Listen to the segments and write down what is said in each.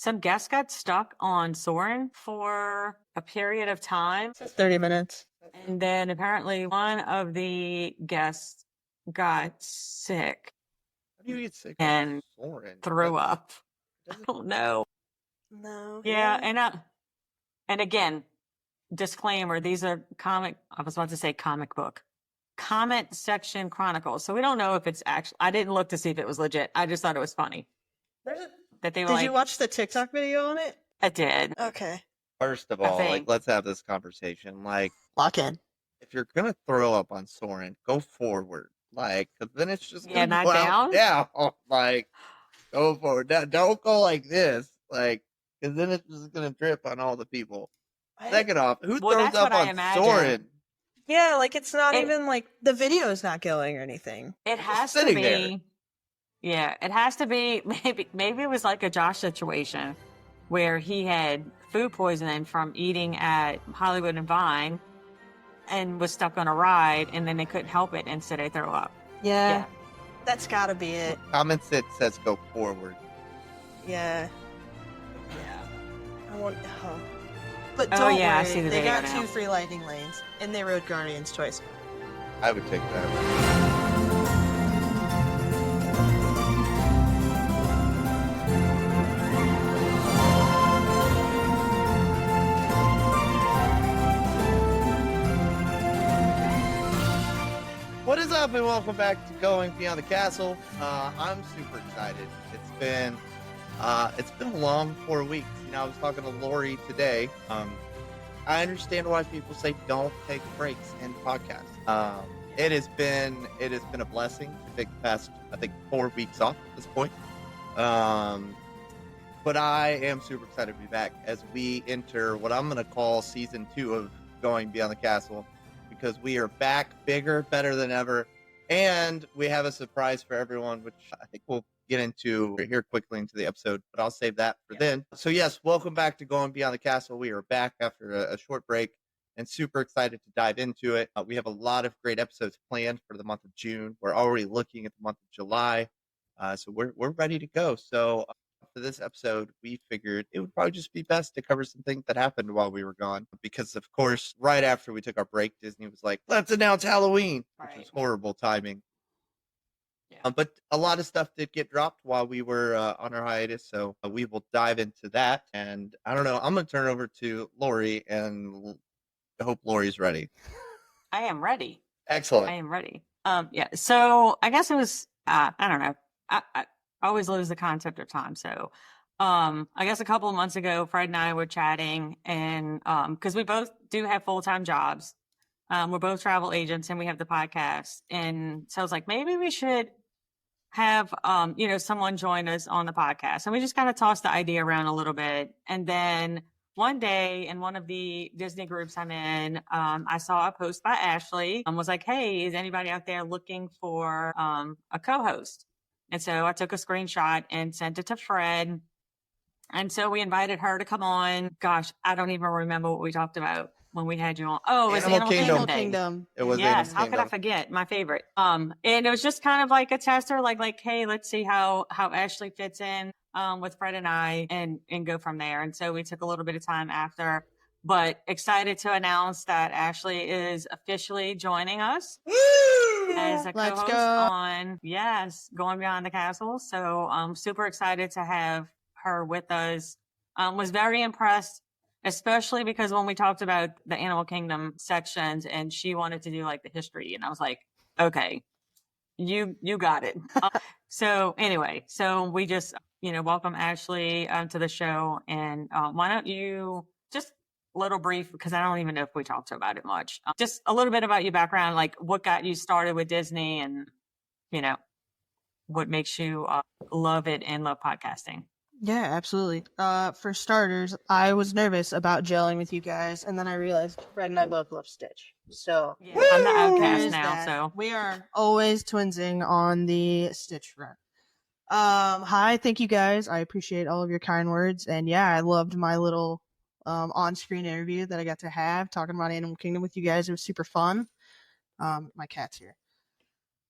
some guests got stuck on Soarin' for a period of time. 30 minutes. And then apparently one of the guests got sick. How do you get sick and on Soarin'? threw up. I doesn't- don't know. No. Yeah, and again, disclaimer, these are comment section chronicles. So we don't know if it's actually, I didn't look to see if it was legit. I just thought it was funny. That they were Did you watch the TikTok video on it? I did. Okay. First of I all, think. let's have this conversation. Lock in. If you're gonna throw up on Soarin', go forward. 'Cause then it's just Yeah, gonna not go out down? down. Go forward. Don't go like this. Because then it's just gonna drip on all the people. Second off, who Well, throws that's up what I on imagine. Soarin'? Yeah, it's not It- even the video's not going or anything. It has to sitting be. there. Yeah, it has to be. Maybe it was like a Josh situation where he had food poisoning from eating at Hollywood and Vine and was stuck on a ride, and then they couldn't help it, and so they throw up. Yeah. That's gotta be it. Comments it says go forward. Yeah. I want. Oh. But Oh, don't yeah, I worry. see the They video got now. 2 free lightning lanes, and they rode Guardians twice. I would take that. What is up, and welcome back to Going Beyond the Castle. I'm super excited. It's been a long 4 weeks. I was talking to Lori today. I understand why people say don't take breaks in podcasts. It has been a blessing to take the past 4 weeks off at this point. But I am super excited to be back as we enter what I'm going to call season 2 of Going Beyond the Castle, because we are back bigger, better than ever, and we have a surprise for everyone, which I think we'll get into here quickly into the episode, but I'll save that for then. So yes, welcome back to Going Beyond the Castle. We are back after a short break and super excited to dive into it. We have a lot of great episodes planned for the month of June. We're already looking at the month of July, so we're ready to go. So for this episode, we figured it would probably just be best to cover some things that happened while we were gone, because of course, right after we took our break, Disney was like, let's announce Halloween, which was horrible timing. But a lot of stuff did get dropped while we were on our hiatus, so we will dive into that. And I don't know, I'm going to turn it over to Lori, and I hope Lori's ready. I am ready. Excellent. I am ready. Yeah. So I guess it was. I don't know. I always lose the concept of time. So, I guess a couple of months ago, Fred and I were chatting, and because we both do have full-time jobs, we're both travel agents, and we have the podcast, and so I was like, maybe we should have someone join us on the podcast, and we just kind of tossed the idea around a little bit, and then one day in one of the Disney groups I'm in, I saw a post by Ashley and was like, hey, is anybody out there looking for a co-host? And so I took a screenshot and sent it to Fred. And so we invited her to come on. Gosh, I don't even remember what we talked about when we had you on. Oh, it was Animal Animal Kingdom. Kingdom. It was Yes, Animal how could I Kingdom. forget? My favorite. And it was just kind of like a tester, like, hey, let's see how Ashley fits in with Fred and I, and go from there. And so we took a little bit of time after, but excited to announce that Ashley is officially joining us as a Let's co-host go. on Going Beyond the Castle. So I'm super excited to have her with us. Was very impressed, especially because when we talked about the Animal Kingdom sections and she wanted to do like the history, and I was like, okay, you got it. So anyway, so we just welcome Ashley to the show, and why don't you just a little brief, because I don't even know if we talked about it much, just a little bit about your background, like what got you started with Disney, and what makes you love it and love podcasting. Yeah, absolutely. For starters, I was nervous about gelling with you guys, and then I realized Fred and I both love Stitch. So Yeah, I'm the outcast there's now, that. so We are always twinsing on the Stitch front. Hi, thank you guys. I appreciate all of your kind words, and yeah, I loved my little on-screen interview that I got to have talking about Animal Kingdom with you guys. It was super fun. My cat's here.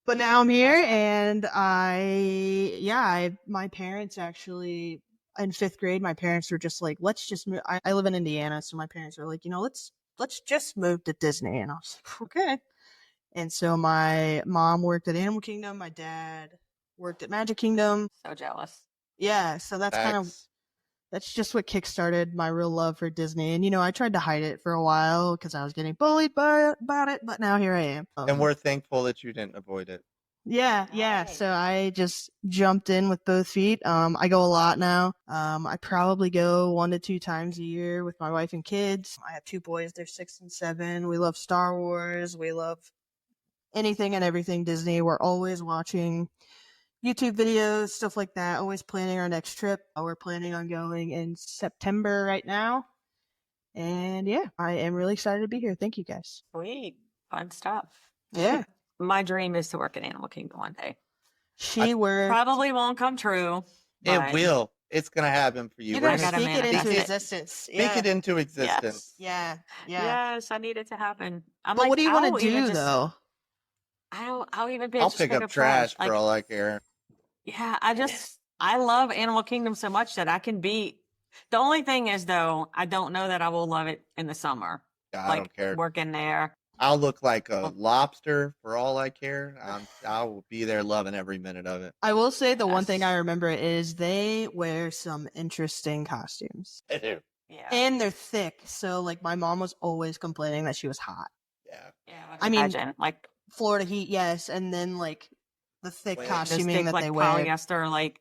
But now I'm here, and my parents actually in 5th grade, my parents were just like, let's just move. I live in Indiana, so my parents were like, let's just move to Disney. And I was like, okay. And so my mom worked at Animal Kingdom. My dad worked at Magic Kingdom. So jealous. Yeah, so that's just what kickstarted my real love for Disney. And, I tried to hide it for a while because I was getting bullied about it, but now here I am. And we're thankful that you didn't avoid it. Yeah. Nice. So I just jumped in with both feet. I go a lot now. I probably go 1 to 2 times a year with my wife and kids. I have 2 boys. They're 6 and 7. We love Star Wars. We love anything and everything Disney. We're always watching YouTube videos, stuff like that. Always planning our next trip. We're planning on going in September right now. And yeah, I am really excited to be here. Thank you guys. Sweet. Fun stuff. Yeah. My dream is to work at Animal Kingdom one day. She worked. Probably won't come true. It but will. It's going to happen for you. You We're gotta gotta speak it manifest into it. existence. Speak it into existence. Yeah. Yes, I need it to happen. I'm But like, what do you want I'll to even do just- though? I'll even be I'll just pick up trash for all I care. Yeah, I love Animal Kingdom so much that I can be. The only thing is though, I don't know that I will love it in the summer. Yeah, I Like don't care. working there. I'll look like a lobster for all I care. I will be there loving every minute of it. I will say the one Yes. thing I remember is they wear some interesting costumes. I do. Yeah. And they're thick. So like my mom was always complaining that she was hot. Yeah. Yeah, I mean, imagine like Florida heat, yes, and then like the thick Wait, those costuming thick, that like they wear. polyester, like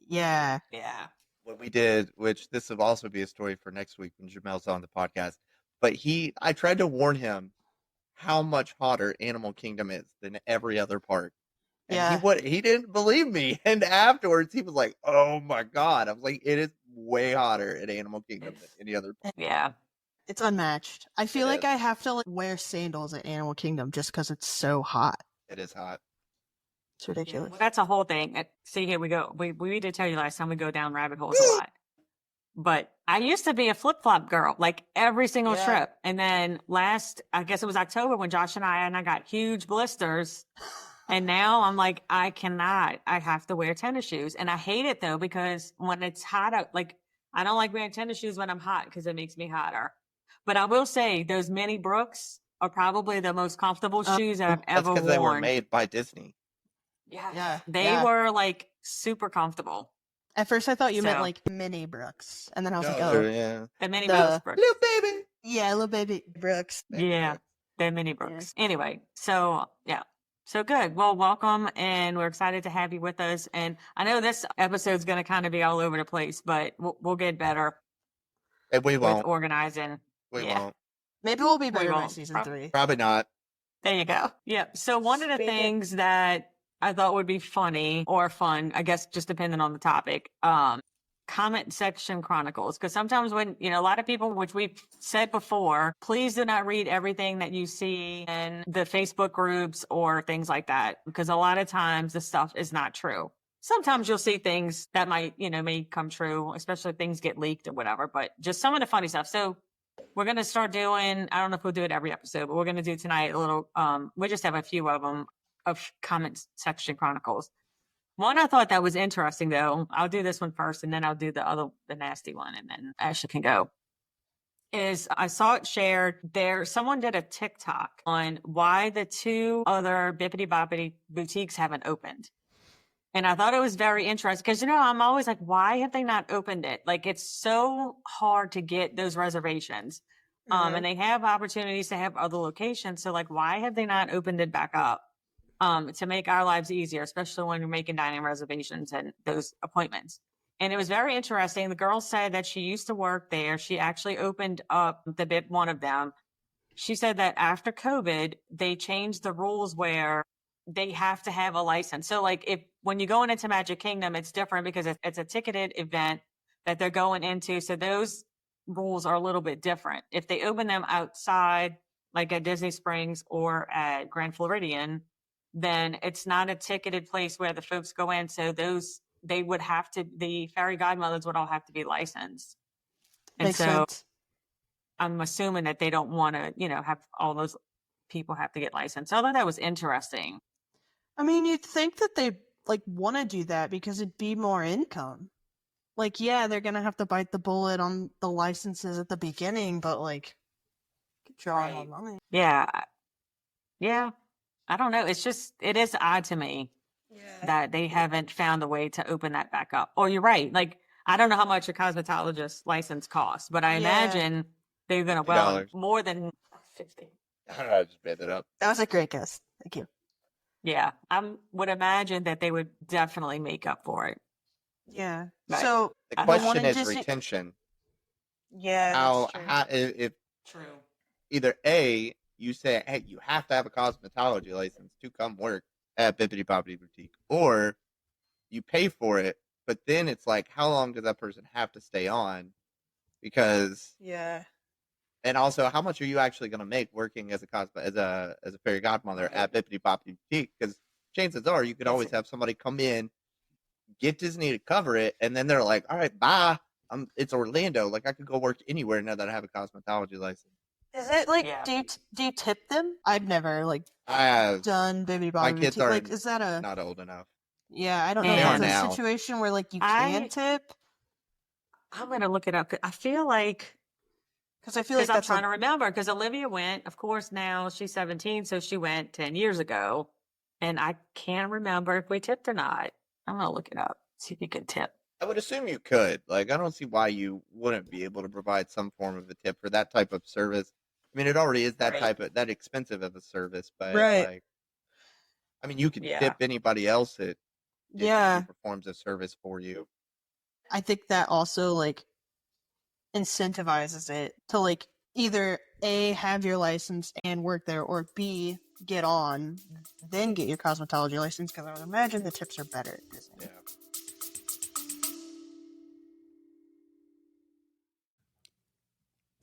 Yeah. yeah. What we did, which this will also be a story for next week when Jamel's on the podcast, but I tried to warn him how much hotter Animal Kingdom is than every other park. And Yeah. he didn't believe me. And afterwards he was like, oh my God. I was like, it is way hotter at Animal Kingdom than any other park. Yeah. It's unmatched. I feel It like is. I have to like wear sandals at Animal Kingdom just because it's so hot. It is hot. It's ridiculous. Well, that's a whole thing. See, here we go. We need to tell you last time we go down rabbit holes a lot. But I used to be a flip flop girl, like every single Yeah. trip. And then I guess it was October when Josh and I got huge blisters. And now I'm like, I cannot. I have to wear tennis shoes. And I hate it though, because when it's hot out, like I don't like wearing tennis shoes when I'm hot because it makes me hotter. But I will say those mini Brooks are probably the most comfortable shoes that I've That's ever because they were worn. made by Disney. Yeah. They Yeah. were like super comfortable. At first I thought you meant So- like mini Brooks. And then I was like, Oh, oh. yeah. The mini The- Brooks. Little baby. Yeah, little baby Brooks. Yeah, the mini Brooks. Anyway, so yeah. So good. Well, welcome, and we're excited to have you with us. And I know this episode's going to kind of be all over the place, but we'll get better And we with won't. organizing. We yeah. won't. Maybe we'll be better by won't. season 3. Probably not. There you go. Yeah. So one of the Speaking- things that I thought would be funny or fun, I guess, just depending on the topic, comment section chronicles. Because sometimes when, a lot of people, which we've said before, please do not read everything that you see in the Facebook groups or things like that. Because a lot of times the stuff is not true. Sometimes you'll see things that might, may come true, especially if things get leaked or whatever, but just some of the funny stuff. So we're going to start doing, I don't know if we'll do it every episode, but we're going to do tonight a little, we just have a few of them of comment section chronicles. One I thought that was interesting though. I'll do this one first and then I'll do the nasty one and then Ashley can go. Is I saw it shared there. Someone did a TikTok on why the 2 other Bippity Boppity boutiques haven't opened. And I thought it was very interesting because, I'm always like, why have they not opened it? Like, it's so hard to get those reservations. Mhm. And they have opportunities to have other locations. So like, why have they not opened it back up? To make our lives easier, especially when you're making dining reservations and those appointments. And it was very interesting. The girl said that she used to work there. She actually opened up one of them. She said that after COVID, they changed the rules where they have to have a license. So like when you're going into Magic Kingdom, it's different because it's a ticketed event that they're going into. So those rules are a little bit different. If they open them outside, like at Disney Springs or at Grand Floridian, then it's not a ticketed place where the folks go in. So the fairy godmothers would all have to be licensed. And Makes so sense. I'm assuming that they don't want to, have all those people have to get licensed. So I thought that was interesting. I mean, you'd think that they like want to do that because it'd be more income. like, yeah, they're gonna have to bite the bullet on the licenses at the beginning, but like, draw more money. Yeah. Yeah. I don't know. It is odd to me that they haven't found a way to open that back up. Or you're right. Like, I don't know how much a cosmetologist license costs, but I imagine they're going to, well, $50. more than 50. I don't know. I just made it up. That was a great guess. Thank you. Yeah. I would imagine that they would definitely make up for it. Yeah. Right. So The question is retention. Yeah. If True. either A, you say, hey, you have to have a cosmetology license to come work at Bippity Boppity Boutique, or you pay for it, but then it's like, how long does that person have to stay on? Because and also, how much are you actually going to make working as a fairy godmother at Bippity Boppity Boutique? Because chances are, you could always have somebody come in, get Disney to cover it, and then they're like, all right, bye. It's Orlando. Like, I could go work anywhere now that I have a cosmetology license. Is it like, do you tip them? I've never done Bippity Boppity My kids Boutique. are Like, is that not old enough. Yeah, I don't know They if are it's a now. situation where like you can tip. I'm going to look it up. I feel like, because I'm that's trying to remember, because Olivia went, of course, now she's 17, so she went 10 years ago, and I can't remember if we tipped or not. I'm going to look it up, see if you can tip. I would assume you could. Like, I don't see why you wouldn't be able to provide some form of a tip for that type of service. I mean, it already is that expensive of a service, but like, I mean, you can tip anybody else that performs a service for you. I think that also like incentivizes it to like either A, have your license and work there, or B, get on, then get your cosmetology license, because I would imagine the tips are better at Disney. Yeah.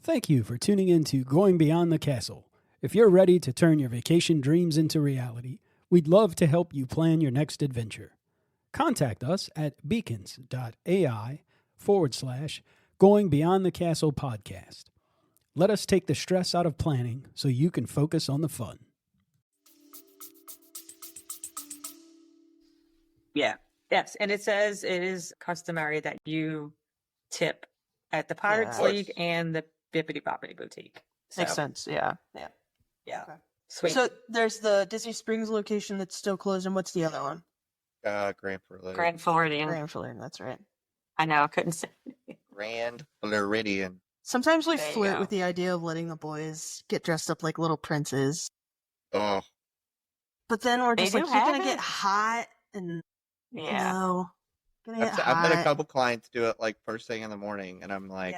Thank you for tuning in to Going Beyond the Castle. If you're ready to turn your vacation dreams into reality, we'd love to help you plan your next adventure. Contact us at beacons.ai/Going Beyond the Castle podcast. Let us take the stress out of planning so you can focus on the fun. Yeah. Yes. And it says it is customary that you tip at the Pirates League and the Bippity Boppity Boutique. So, Makes sense. Yeah. Yeah. Okay. Sweet. So there's the Disney Springs location that's still closed, and what's the other one? Grand Floridian. Grand Floridian. Grand Floridian, that's right. I know, I couldn't say. Grand Floridian. Sometimes we flirt with the idea of letting the boys get dressed up like little princes. Oh. But then we're just like, you're going to get hot and I've had a couple clients do it like first thing in the morning, and I'm like,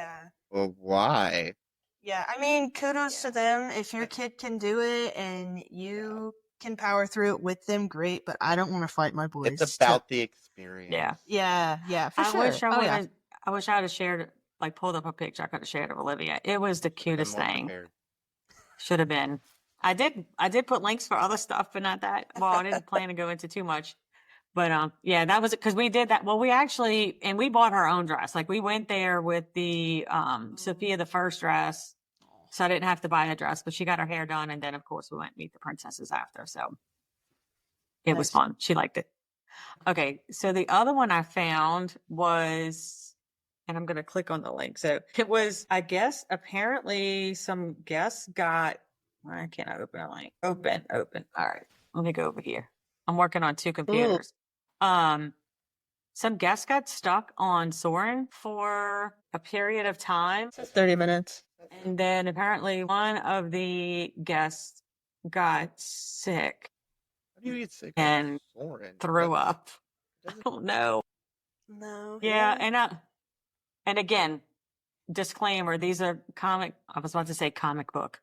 well, why? Yeah, I mean, kudos to them. If your kid can do it and you can power through it with them, great, but I don't want to fight my boys. It's about the experience. Yeah, for sure. I wish I would have shared, like, pulled up a picture. I could have shared it with Olivia. It was the cutest thing. Should have been. I did put links for other stuff, but not that. Well, I didn't plan to go into too much. But that was it, because we did that. Well, we bought our own dress. Like, we went there with the Sophia the First dress, so I didn't have to buy a dress. But she got her hair done, and then of course we went and meet the princesses after. So it was fun. She liked it. Okay, so the other one I found was, and I'm going to click on the link. So it was, I guess, apparently some guests got. I can't open a link. Open. All right, let me go over here. I'm working on two computers. Some guests got stuck on Soarin' for a period of time. 30 minutes. And then apparently one of the guests got sick. How do you get sick and threw up? I don't know. No. Yeah, and again, disclaimer, these are comic book.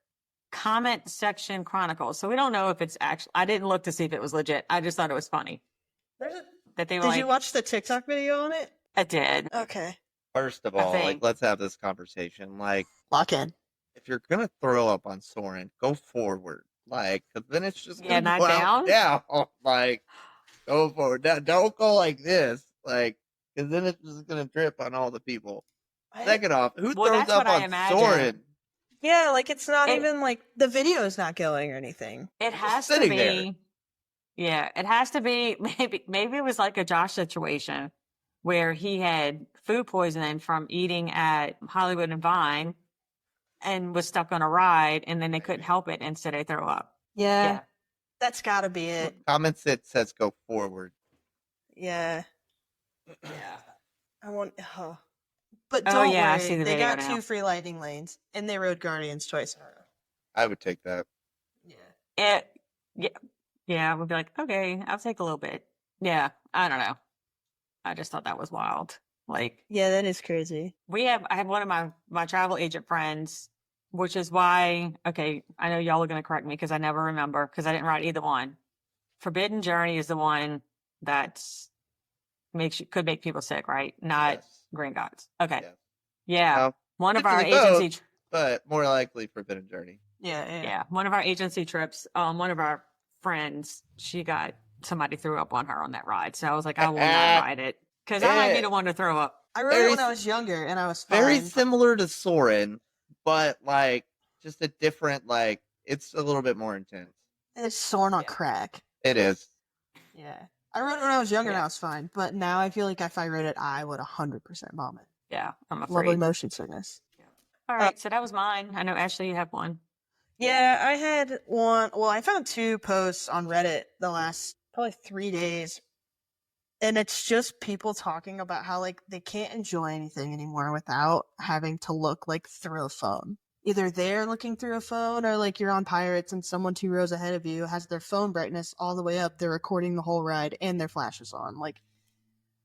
Comment section chronicles. So we don't know if it's actually, I didn't look to see if it was legit. I just thought it was funny. Did you watch the TikTok video on it? I did. Okay. First of all, like, let's have this conversation. Like, lock in. If you're gonna throw up on Soarin', go forward. Like, cause then it's just gonna not go down. Yeah, like, go forward. Now, don't go like this. Like, cause then it's just gonna drip on all the people. Second off, who throws up on Soarin'? Yeah, like it's not even like the video is not going or anything. It has to be. Yeah, it has to be. Maybe it was like a Josh situation where he had food poisoning from eating at Hollywood and Vine and was stuck on a ride, and then they couldn't help it and so they throw up. Yeah, Yeah. that's got to be it. Comments it says go forward. Yeah. Yeah. I want. But Oh, don't yeah, I worry, see the they video got now. 2 free lightning lanes, and they rode Guardians twice in a row. I would take that. Yeah. Yeah, we'd be like, okay, I'll take a little bit. Yeah, I don't know. I just thought that was wild. Like, Yeah, that is crazy. I have one of my travel agent friends, which is why, okay, I know y'all are going to correct me because I never remember because I didn't write either one. Forbidden Journey is the one that could make people sick, right? Not Yes. Green Gods. Okay. Yes. Yeah. Well, One of our typically both. agency But more likely Forbidden Journey. Yeah. one of our agency trips, one of our friends, somebody threw up on her on that ride. So I was like, I will not ride it because I might be the one to throw up. I rode it when I was younger, and I was fine. Very similar to Soren, but like just a different, like it's a little bit more intense. It's Soren on crack. It is. Yeah. I rode it when I was younger, and I was fine. But now I feel like if I rode it, I would 100% vomit. Yeah, I'm afraid. Lovely motion sickness. All right, so that was mine. I know, Ashley, you have one. Yeah, I had one. Well, I found 2 posts on Reddit the last probably 3 days. And it's just people talking about how, like, they can't enjoy anything anymore without having to look, like, through a phone. Either they're looking through a phone or, like, you're on Pirates and someone 2 rows ahead of you has their phone brightness all the way up. They're recording the whole ride and their flash is on. Like,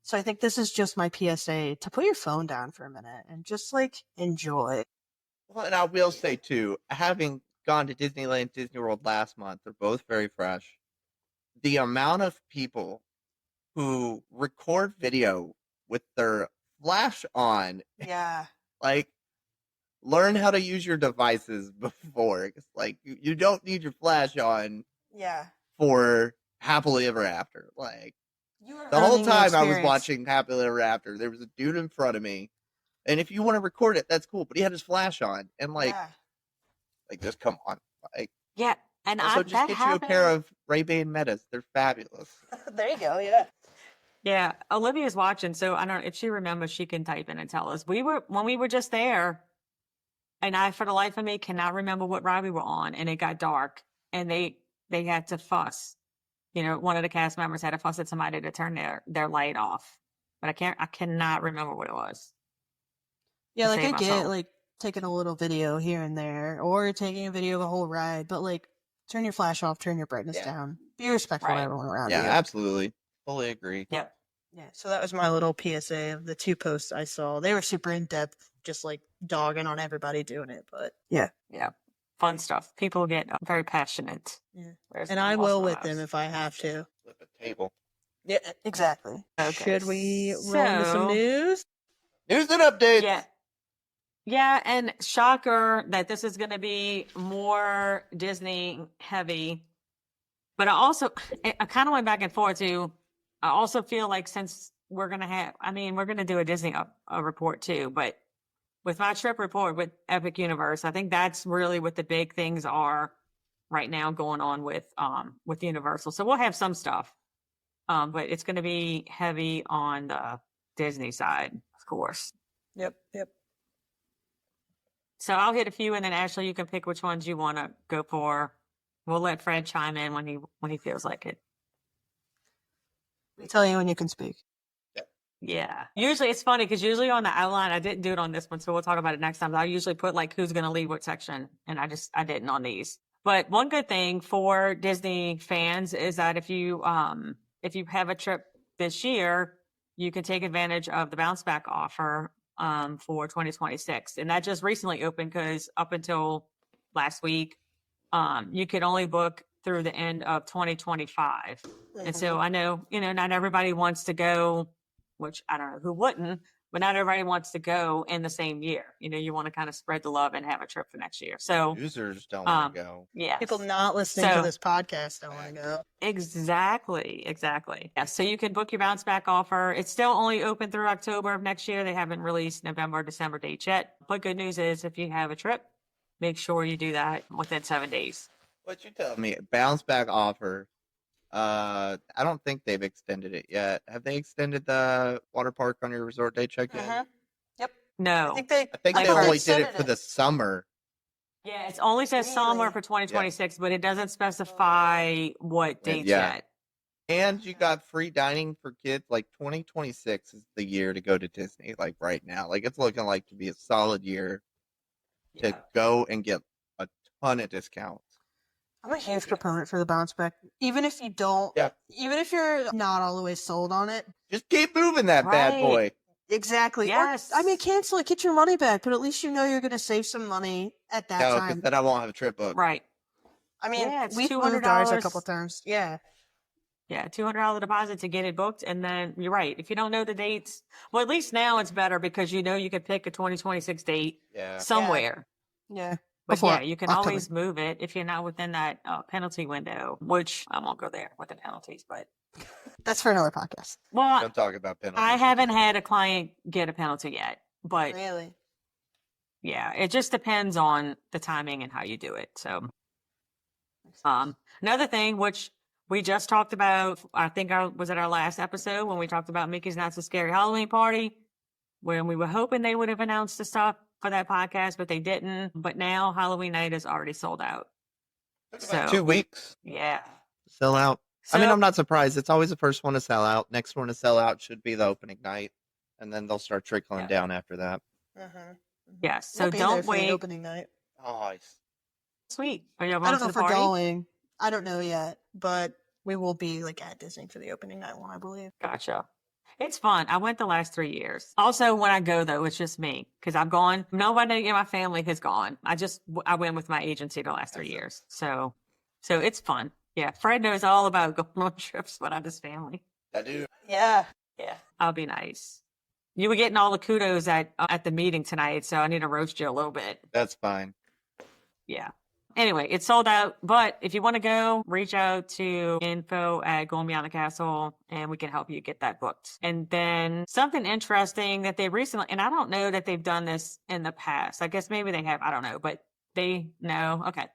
so I think this is just my PSA to put your phone down for a minute and just, like, enjoy. Well, and I will say, too, having gone to Disneyland, Disney World last month, they're both very fresh. The amount of people who record video with their flash on, Yeah. like, learn how to use your devices before. It's like, you don't need your flash on Yeah. for Happily Ever After. Like, You are the whole earning the time I was experience. watching Happily Ever After, there was a dude in front of me. And if you want to record it, that's cool. But he had his flash on. And, like, just come on. Like, Yeah, and also, just get you a pair of Ray-Ban Metas. They're fabulous. There you go, yeah. Yeah, Olivia's watching, so I don't know if she remembers. She can type in and tell us. When we were just there, and I, for the life of me, cannot remember what ride we were on, and it got dark, and they had to fuss. You know, one of the cast members had to fuss at somebody to turn their light off, but I cannot remember what it was. Yeah, to like I save get myself. like taking a little video here and there, or taking a video of a whole ride, but like turn your flash off, turn your brightness down, be respectful Right. of everyone around Yeah, you. absolutely. Fully agree. Yep. Yeah, so that was my little PSA of the 2 posts I saw. They were super in depth, just like dogging on everybody doing it, but yeah. Yeah. Fun stuff. People get very passionate. Yeah. Whereas And I'm I lost will in the with them house. if I have to. Flip a table. Yeah, exactly. Okay, Should we roll into some so- news? News and updates. Yeah. Yeah, and shocker that this is going to be more Disney heavy. But I kind of went back and forth too. I also feel like since we're going to do a Disney report too, but with my trip report with Epic Universe, I think that's really what the big things are right now going on with Universal. So we'll have some stuff, but it's going to be heavy on the Disney side, of course. Yep. So I'll hit a few, and then Ashley, you can pick which ones you want to go for. We'll let Fred chime in when he feels like it. We tell you when you can speak. Yeah. Usually it's funny because usually on the outline, I didn't do it on this one, so we'll talk about it next time. I usually put like who's going to lead what section, and I didn't on these. But one good thing for Disney fans is that if you have a trip this year, you can take advantage of the bounce back offer for 2026, and that just recently opened because up until last week, you could only book through the end of 2025. And so I know, not everybody wants to go, which I don't know who wouldn't, but not everybody wants to go in the same year. You want to kind of spread the love and have a trip for next year. So Users don't want to go. yeah, People not listening So- to this podcast don't want to go. exactly. Yeah. So you can book your bounce back offer. It's still only open through October of next year. They haven't released November, December dates yet. But good news is if you have a trip, make sure you do that within 7 days. What you tell me? Bounce back offer I don't think they've extended it yet. Have they extended the water park on your resort day check-in? Yep. No. I think Like they for- only did it for the summer. Yeah, it only says summer Really? for 2026, but it doesn't specify what dates yet. And you got free dining for kids. Like 2026 is the year to go to Disney. Like right now, like it's looking like to be a solid year to go and get a ton of discounts. I'm a huge proponent for the bounce back. Even if you don't, even if you're not all the way sold on it, just keep moving that bad boy. Exactly. Yes. Or, I mean, cancel it, get your money back, but at least you know you're going to save some money at that No, time. because then I won't have a trip booked. Right. I mean, it's we've $200. moved ours a couple times. Yeah. Yeah, $200 deposit to get it booked. And then you're right. If you don't know the dates, well, at least now it's better because you know you could pick a 2026 date somewhere. Yeah. But yeah, you can always move it if you're not within that penalty window, which I won't go there with the penalties, but that's for another podcast. Well, don't talk about penalties. I haven't had a client get a penalty yet, but really, yeah, it just depends on the timing and how you do it. So, another thing, which we just talked about, I think was at our last episode when we talked about Mickey's Not So Scary Halloween Party, when we were hoping they would have announced the stuff for that podcast, but they didn't. But now Halloween night is already sold out. So 2 weeks. Yeah. Sell out. So, I mean, I'm not surprised. It's always the first one to sell out. Next one to sell out should be the opening night. And then they'll start trickling down after that. Yes. So don't wait. Opening night. Oh, Sweet. Are you I don't know to if the we're party? going. I don't know yet, but we will be like at Disney for the opening night one, I believe. Gotcha. It's fun. I went the last 3 years. Also, when I go though, it's just me because I've gone. Nobody in my family has gone. I went with my agency the last 3 years. So it's fun. Yeah. Fred knows all about going on trips, but I'm his family. I do. Yeah. Yeah. I'll be nice. You were getting all the kudos at the meeting tonight, so I need to roast you a little bit. That's fine. Yeah. Anyway, it's sold out, but if you want to go, reach out to info@goingBeyondTheCastle and we can help you get that booked. And then something interesting that they recently, and I don't know that they've done this in the past. I guess maybe they have, I don't know, but they know. Okay.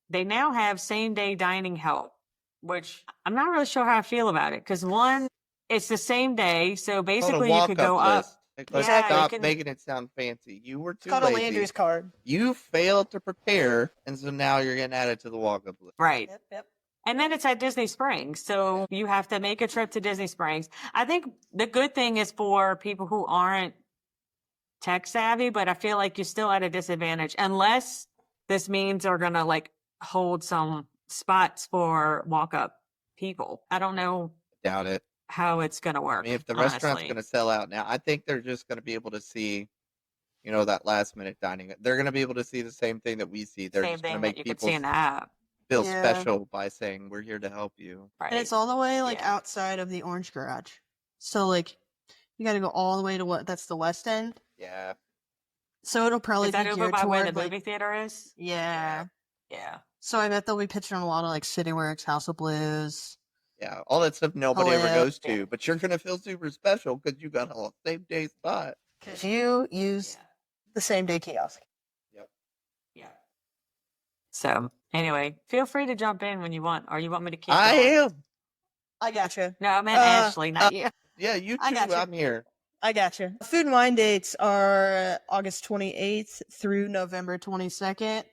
They now have same day dining help, which I'm not really sure how I feel about it. Because one, it's the same day. So basically you could go up. Let's stop making it sound fancy. You were too lazy. It's called a Landry's card. You failed to prepare, and so now you're getting added to the walk-up list. Right. Yep. And then it's at Disney Springs. So you have to make a trip to Disney Springs. I think the good thing is for people who aren't tech savvy, but I feel like you're still at a disadvantage unless this means they're going to like hold some spots for walk-up people. I don't know. Doubt it. How it's going to work. I mean, if the restaurant's going to sell out now, I think they're just going to be able to see, that last minute dining. They're going to be able to see the same thing that we see. They're just going to make people feel special by saying, we're here to help you. Right. And it's all the way outside of the Orange Garage. So like, you got to go all the way to that's the West End. Yeah. So it'll probably be over by where the movie like, theater is? Yeah. Yeah. So I bet they'll be pitching on a lot of like CityWorks, House of Blues. Yeah, all that stuff nobody ever goes to, but you're gonna feel super special because you got a same day spot. Because you use the same day kiosk. Yep. Yeah. So anyway, feel free to jump in when you want, or you want me to keep. I am. I gotcha. No, I meant Ashley, not you. Yeah, you too. I'm here. I gotcha. Food and wine dates are August 28th through November 22nd.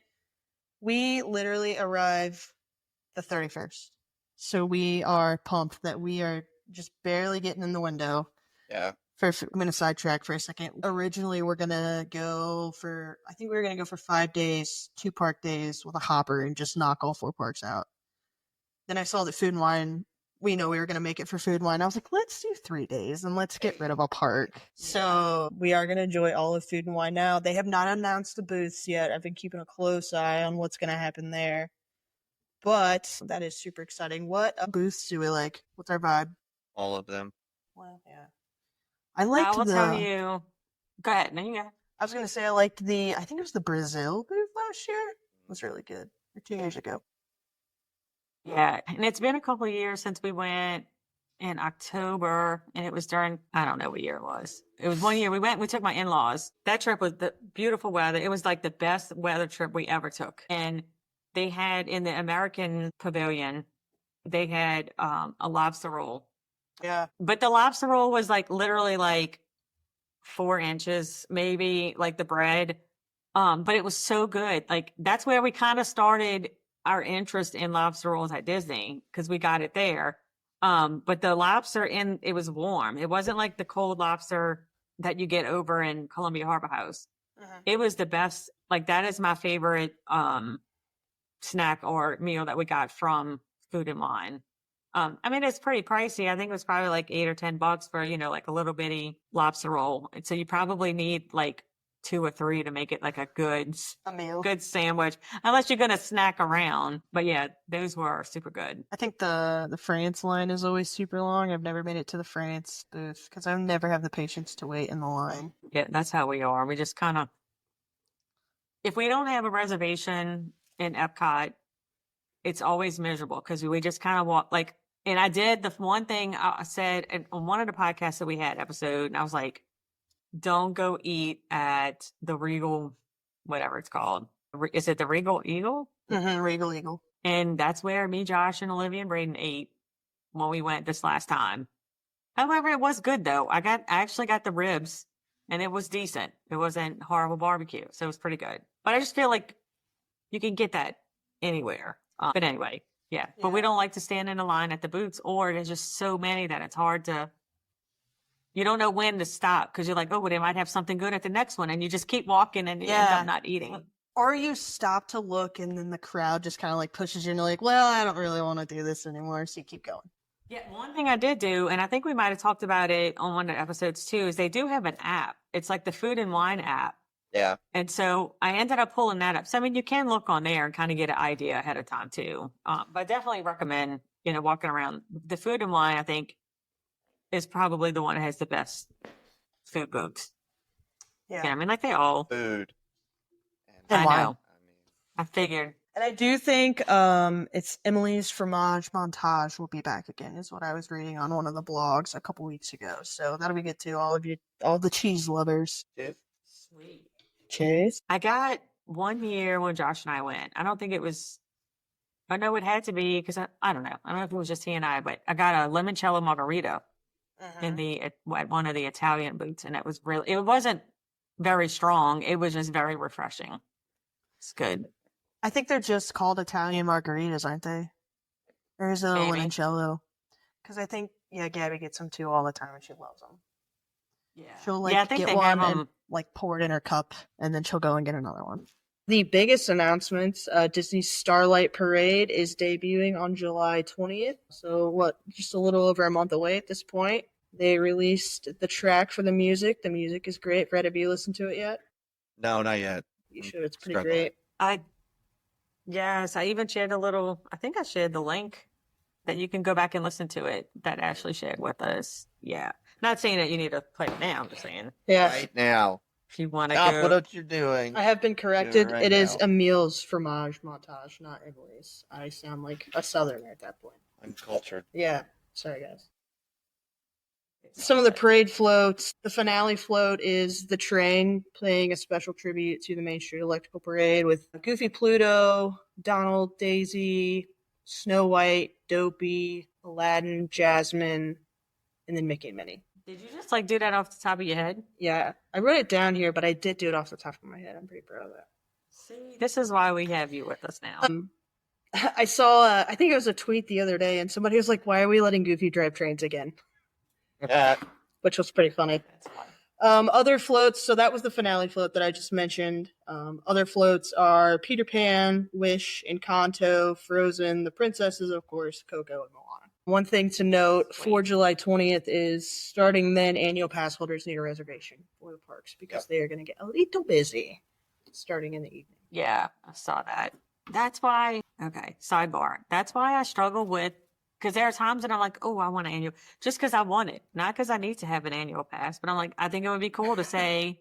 We literally arrive the 31st. So we are pumped that we are just barely getting in the window. Yeah. I'm going to sidetrack for a second. Originally, we're going to go for 5 days, 2 park days with a hopper and just knock all 4 parks out. Then I saw that Food and Wine, we were going to make it for Food and Wine. I was like, let's do 3 days and let's get rid of a park. So we are going to enjoy all of Food and Wine now. They have not announced the booths yet. I've been keeping a close eye on what's going to happen there. But that is super exciting. What booths do we like? What's our vibe? All of them. Well, yeah. I liked I will tell you. Go ahead. No, you go. I was going to say I liked I think it was the Brazil booth last year. It was really good. Or 2 years ago. Yeah. And it's been a couple of years since we went in October. And it was during, I don't know what year it was. It was one year we took my in-laws. That trip was the beautiful weather. It was like the best weather trip we ever took. And they had in the American Pavilion, they had a lobster roll. Yeah. But the lobster roll was like literally like 4 inches, maybe, like the bread. But it was so good. Like that's where we kind of started our interest in lobster rolls at Disney because we got it there. But the lobster it was warm. It wasn't like the cold lobster that you get over in Columbia Harbor House. It was the best. Like that is my favorite snack or meal that we got from Food and Wine. I mean, it's pretty pricey. I think it was probably like $8 or $10 for, like a little bitty lobster roll. And so you probably need like 2 or 3 to make it like a good meal. good sandwich, unless you're going to snack around. But yeah, those were super good. I think the France line is always super long. I've never made it to the France booth because I never have the patience to wait in the line. Yeah, that's how we are. We just kind of, if we don't have a reservation in Epcot, it's always miserable because we just kind of walk like, and I did the one thing I said on one of the podcasts that we had episode, and I was like, don't go eat at the Regal, whatever it's called. Is it the Regal Eagle? Mm-hmm, Regal Eagle. And that's where me, Josh, and Olivia and Braden ate when we went this last time. However, it was good though. I actually got the ribs and it was decent. It wasn't horrible barbecue. So it was pretty good. But I just feel like you can get that anywhere. But anyway, yeah. But we don't like to stand in a line at the booths, or there's just so many that it's hard to, you don't know when to stop because you're like, oh, well, they might have something good at the next one. And you just keep walking and you end up not eating. Or you stop to look and then the crowd just kind of like pushes you and you're like, well, I don't really want to do this anymore. So you keep going. Yeah, one thing I did do, and I think we might have talked about it on one of the episodes too, is they do have an app. It's like the Food and Wine app. Yeah. And so I ended up pulling that up. So, I mean, you can look on there and kind of get an idea ahead of time too. But I definitely recommend, walking around. The Food and Wine, I think, is probably the one that has the best food booths. Yeah, I mean, like they all. Food. I wine. know. I figured. And I do think it's Emily's Fromage Montage will be back again, is what I was reading on one of the blogs a couple weeks ago. So that'll be good too, all the cheese lovers. Sweet. Cheese. I got one year when Josh and I went. I don't think it was, I know it had to be because I don't know. I don't know if it was just he and I, but I got a limoncello margarita at one of the Italian booths, and it wasn't very strong. It was just very refreshing. It's good. I think they're just called Italian margaritas, aren't they? Or is it a limoncello? Because I think, Gabby gets them too all the time and she loves them. Yeah. She'll I think get they one have and them. pour it in her cup and then she'll go and get another one. The biggest announcements, Disney's Starlight Parade is debuting on July 20th. So just a little over a month away at this point. They released the track for the music. The music is great. Fred, have you listened to it yet? No, not yet. You should. It's pretty great. Yes, I even shared I think I shared the link that you can go back and listen to it that Ashley shared with us. Yeah. Not saying that you need to play it now, I'm just saying. Yeah. Right now. If you want to Stop go. what you're doing. I have been corrected. Doing it right It is now. Emil's Fromage Montage, not Emily's. I sound like a southerner at that point. I'm cultured. Yeah. Sorry, guys. Some of the parade floats. The finale float is the train playing a special tribute to the Main Street Electrical Parade with Goofy Pluto, Donald, Daisy, Snow White, Dopey, Aladdin, Jasmine, and then Mickey and Minnie. Did you just do that off the top of your head? Yeah, I wrote it down here, but I did do it off the top of my head. I'm pretty proud of that. See, this is why we have you with us now. I saw, I think it was a tweet the other day, and somebody was like, why are we letting Goofy drive trains again? Which was pretty funny. That's fun. Other floats, so that was the finale float that I just mentioned. Other floats are Peter Pan, Wish, Encanto, Frozen, the princesses, of course, Coco, and Moana. One thing to note for July 20th is starting then, annual pass holders need a reservation for the parks because they are going to get a little busy starting in the evening. Yeah, I saw that. That's why, okay, sidebar. That's why I struggle with, because there are times that I'm like, oh, I want an annual, just because I want it. Not because I need to have an annual pass, but I'm like, I think it would be cool to say,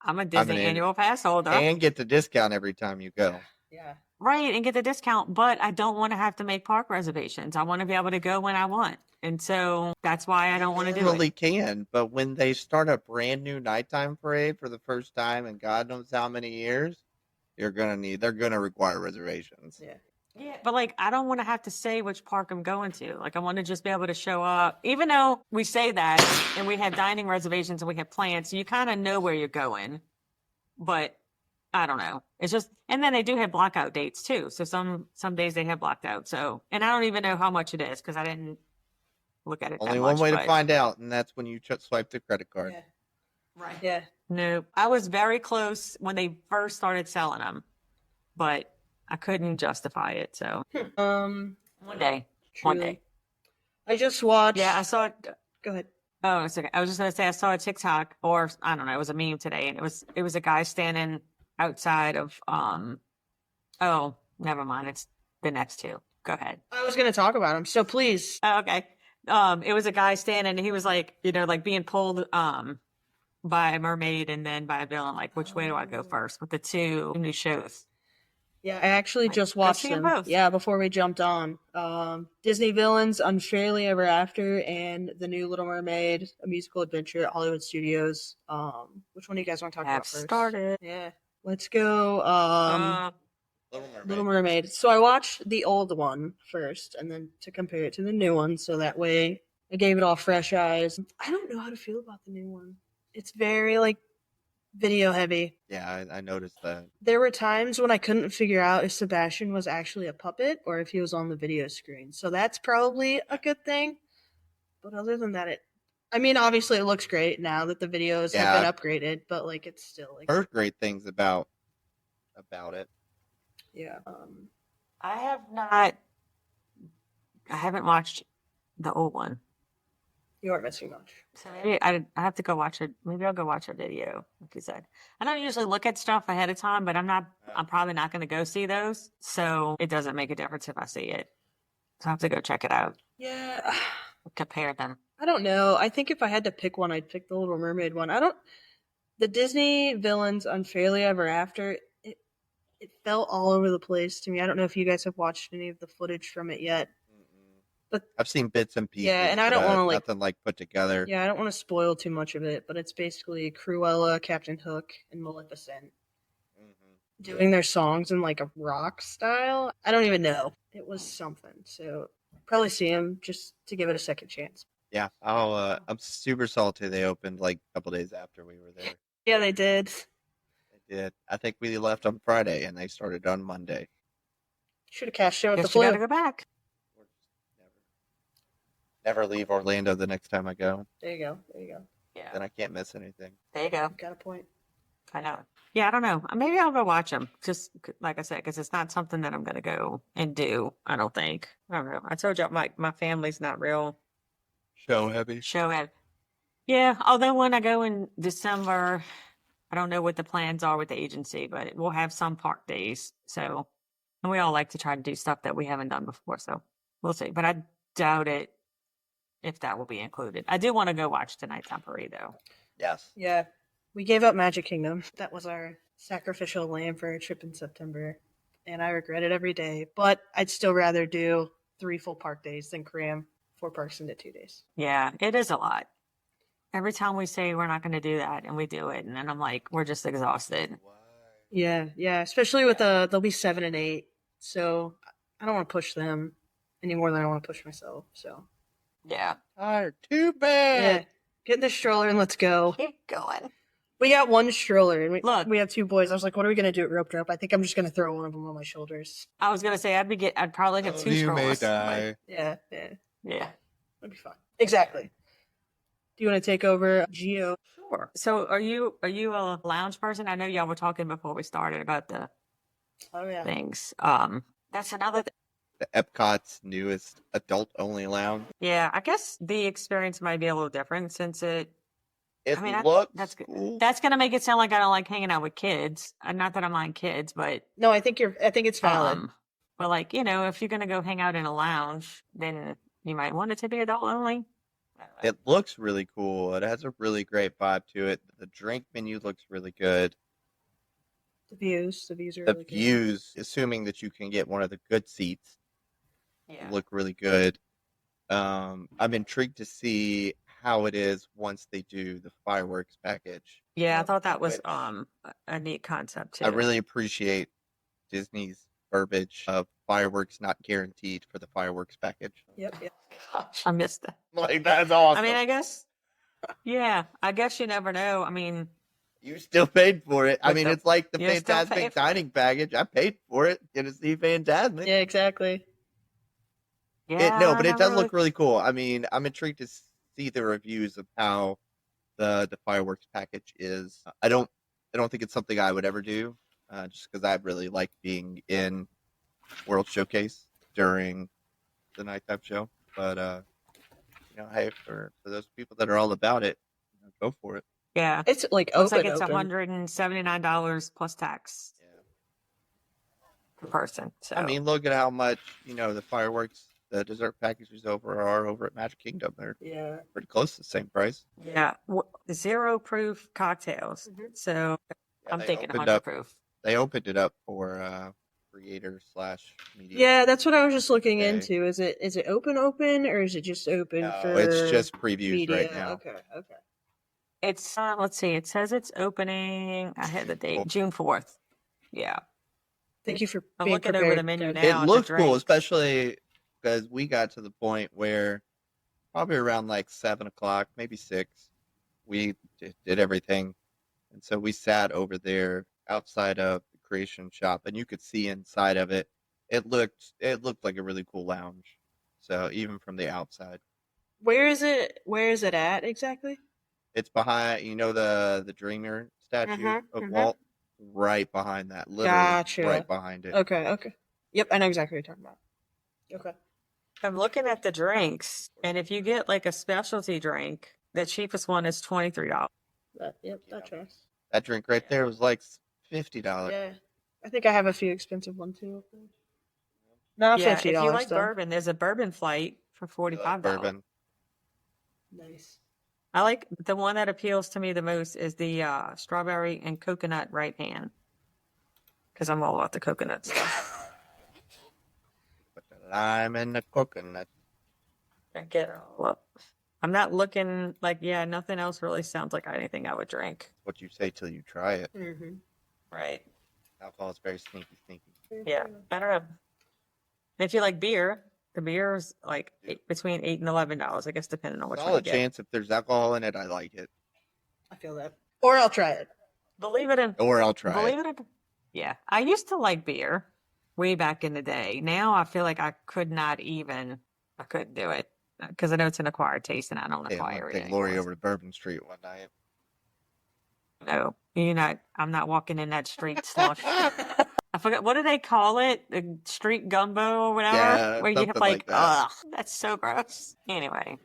I'm a Disney annual pass holder. And get the discount every time you go. Yeah. Right, and get the discount, but I don't want to have to make park reservations. I want to be able to go when I want. And so that's why I don't want to do really it. can, but when they start a brand new nighttime parade for the first time in God knows how many years, they're gonna require reservations. Yeah. Yeah, but like I don't want to have to say which park I'm going to. Like I want to just be able to show up, even though we say that and we have dining reservations and we have plans, so you kind of know where you're going. But I don't know. It's just, and then they do have blockout dates too. So some days they have blocked out. So, and I don't even know how much it is because I didn't look at it Only that one much. way to but find out, and that's when you swipe the credit card. Yeah. Right. Yeah. No, I was very close when they first started selling them, but I couldn't justify it. So one day, one Truly. day. I just watched. Yeah, I saw it. Go ahead. Oh, it's okay. I was just gonna say I saw a TikTok, or I don't know, it was a meme today, and it was a guy standing outside of Oh, never mind. It's the next two. Go ahead. I was going to talk about him, so please. Oh, okay. It was a guy standing, and he was like, like being pulled by a mermaid and then by a villain. Like, which way do I go first with the two new shows? Yeah, I actually Like, just go watched see 'em them. both. Yeah, before we jumped on. Disney Villains, Unfairly Ever After, and The New Little Mermaid, A Musical Adventure at Hollywood Studios. Which one do you guys want to talk Have about first? started. Yeah, let's go. Little Mermaid. Little Mermaid. So I watched the old one first, and then to compare it to the new one, so that way I gave it all fresh eyes. I don't know how to feel about the new one. It's very like video heavy. Yeah, I noticed that. There were times when I couldn't figure out if Sebastian was actually a puppet or if he was on the video screen. So that's probably a good thing. But other than that, I mean, obviously it looks great now that the videos have been upgraded, but like it's still like Heard great things about it. yeah. I haven't watched the old one. You aren't missing much. So maybe I have to go watch it. Maybe I'll go watch a video, like you said. I don't usually look at stuff ahead of time, but I'm probably not going to go see those. So it doesn't make a difference if I see it. So I have to go check it out. Yeah. Compare them. I don't know. I think if I had to pick one, I'd pick the Little Mermaid one. The Disney Villains Unfairly Ever After, it felt all over the place to me. I don't know if you guys have watched any of the footage from it yet. But I've seen bits and pieces. Yeah, and I don't want to nothing like put together. Yeah, I don't want to spoil too much of it, but it's basically Cruella, Captain Hook, and Maleficent doing their songs in like a rock style. I don't even know. It was something. So probably see them just to give it a second chance. Yeah, I'm super salty. They opened like a couple days after we were there. Yeah, they did. They did. I think we left on Friday and they started on Monday. Should have cashed in with Guess the you flu. gotta go back. Never leave Orlando the next time I go. There you go. Yeah. Then I can't miss anything. There you go. Got a point. I know. Yeah, I don't know. Maybe I'll go watch them. Just like I said, because it's not something that I'm going to go and do. I don't think. I don't know. I told you my family's not real Show heavy. show heavy. Yeah, although when I go in December, I don't know what the plans are with the agency, but we'll have some park days. So, and we all like to try to do stuff that we haven't done before. So we'll see. But I doubt it if that will be included. I do want to go watch the nighttime parade though. Yes. Yeah. We gave up Magic Kingdom. That was our sacrificial lamb for our trip in September. And I regret it every day. But I'd still rather do 3 full park days than cram 4 parks into 2 days. Yeah, it is a lot. Every time we say we're not going to do that and we do it, and then I'm like, we're just exhausted. Yeah. Especially with they'll be 7 and 8. So I don't want to push them any more than I want to push myself. So Yeah. Tired. Too bad. yeah. Get in the stroller and let's go. Keep going. We got one stroller and Look. we have 2 boys. I was like, what are we gonna do at rope drop? I think I'm just gonna throw one of them on my shoulders. I was going to say I'd probably have 2 You may strollers. die. Yeah. Yeah. That'd be fun. Exactly. Do you want to take over Geo? Sure. So are you a lounge person? I know y'all were talking before we started about the Oh yeah. things. That's another The Epcot's newest adult-only lounge. Yeah, I guess the experience might be a little different since it It I mean, looks that's good. cool. That's going to make it sound like I don't like hanging out with kids. Not that I'm like kids, but No, I think it's valid. but like, if you're going to go hang out in a lounge, then you might want it to be adult only. It looks really cool. It has a really great vibe to it. The drink menu looks really good. The views are The really good. views, assuming that you can get one of the good seats, Yeah. look really good. I'm intrigued to see how it is once they do the fireworks package. Yeah, I thought that was Which- a neat concept too. I really appreciate Disney's verbiage of fireworks not guaranteed for the fireworks package. Yep. Gosh, I missed that. Like, that's awesome. I mean, I guess you never know. I mean, You still paid for it. I With mean, the- it's like the you still pay Fantasmic for it. dining package. I paid for it. Get to see Fantasmic. Yeah, exactly. yeah, No, but I it does never look really cool. I mean, I'm intrigued to see the reviews of how the fireworks package is. I don't think it's something I would ever do, just because I really like being in World Showcase during the nighttime show. But hey, for those people that are all about it, go for it. Yeah, It's like looks open. like it's open. $179 plus tax Yeah. per person. So I mean, look at how much the fireworks, the dessert packages are over at Magic Kingdom. They're Yeah. pretty close to the same price. yeah, zero proof cocktails. Mhm. So Yeah, I'm they thinking opened 100 up. proof. They opened it up for creator/media. Yeah, that's what I was just looking Okay. into. Is it open or is it just open No, for it's just previews media? right now. Okay. It's let's see. It says it's opening. I had the date, June 4th. Yeah, Thank you for I'm being looking over prepared, the menu Doug. now. It the looks cool, drinks. especially because we got to the point where probably around like 7 o'clock, maybe 6, we did everything, and so we sat over there outside of the creation shop, and you could see inside of it. It looked like a really cool lounge. So even from the outside, Where is it? Where is it at exactly? it's behind the Dreamer statue of Walt, right behind that, literally Gotcha. right behind it. Okay. Yep, I know exactly what you're talking about. Okay. I'm looking at the drinks, and if you get like a specialty drink, the cheapest one is $23. That tracks. That drink right there was like $50. Yeah. I think I have a few expensive ones too. Not Yeah, $50 if you like though. bourbon, there's a bourbon flight for I $45. love bourbon. Nice. I like the one that appeals to me the most is the strawberry and coconut right hand, because I'm all about the coconut stuff. Put the lime in the coconut. I get it all up. I'm not looking like nothing else really sounds like anything I would drink. What you say till you try it. Mm-hmm. Right. Alcohol is very stinky. Yeah. I don't know. If you like beer, the beer is like between $8 and $11, I guess, depending on which one you Solid get. chance if there's alcohol in it, I like it. I feel that. Or I'll try it. Believe it Or I'll try believe it. it. Yeah. I used to like beer way back in the day. Now I feel like I couldn't do it because I know it's an acquired taste and I don't Hey, I'm acquire gonna it take anymore. Lori over to Bourbon Street one night. No, I'm not walking in that street slush. I forgot, what do they call it? The street gumbo or whatever? Yeah, where you have something like that. ugh, that's so gross. Anyway.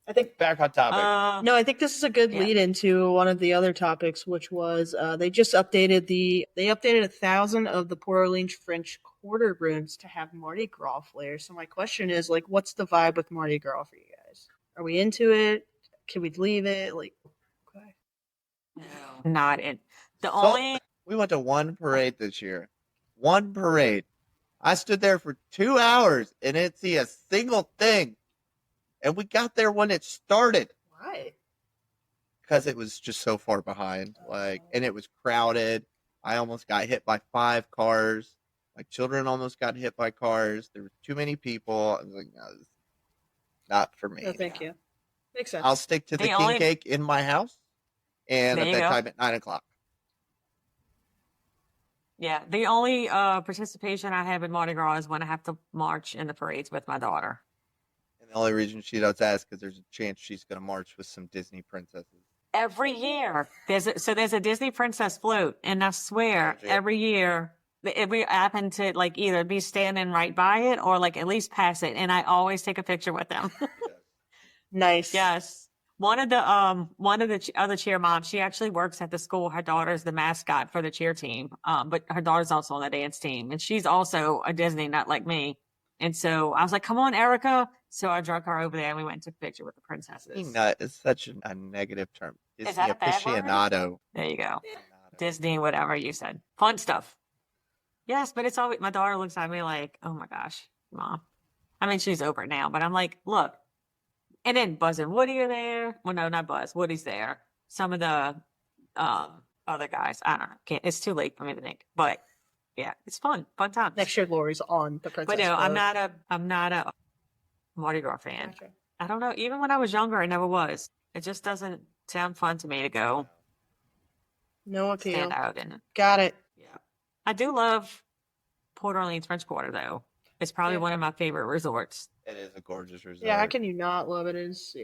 I think Back on topic. No, I think this is a good Yeah. lead into one of the other topics, which was they just updated 1,000 of the Port Orleans French Quarter rooms to have Mardi Gras flair. So my question is, like, what's the vibe with Mardi Gras for you guys? Are we into it? Can we leave it? Like, okay. No, not in. The So- only We went to one parade this year. One parade. I stood there for 2 hours and didn't see a single thing. And we got there when it started Why? because it was just so far behind. And it was crowded. I almost got hit by 5 cars. My children almost got hit by cars. There were too many people. I was like, no, this is not for me. No, thank you. Makes sense. I'll stick to the The king only- cake in my house and There at you go. bedtime at 9 o'clock. the only participation I have in Mardi Gras is when I have to march in the parades with my daughter. And the only reason she does that is because there's a chance she's going to march with some Disney princesses. Every year, there's a Disney princess float, and I swear Legit. every year we happen to like either be standing right by it or like at least pass it, and I always take a picture with them. Nice. Yes. One of the other cheer moms, she actually works at the school. Her daughter's the mascot for the cheer team. But her daughter's also on the dance team, and she's also a Disney nut like me. And so I was like, "Come on, Erica!" So I drug her over there, and we went and took a picture with the princesses. Disney nut is such a negative term. Is Disney that a bad word? aficionado. There you go. Disney, whatever you said. Fun stuff. Yes, but it's always, my daughter looks at me like, oh my gosh, Mom. I mean, she's over it now, but I'm like, look. And then Buzz and Woody are there. Well, no, not Buzz. Woody's there. Some of the other guys. I don't know. It's too late for me to think. But Yeah, it's fun time. Next year, Lori's on the Princess But no, boat. I'm not a Mardi Gras fan. Gotcha. I don't know. Even when I was younger, I never was. It just doesn't sound fun to me to go No appeal. stand out and Got it. yeah. I do love Port Orleans French Quarter though. It's probably Yeah. one of my favorite resorts. It is a gorgeous resort. Yeah, how can you not love it? It's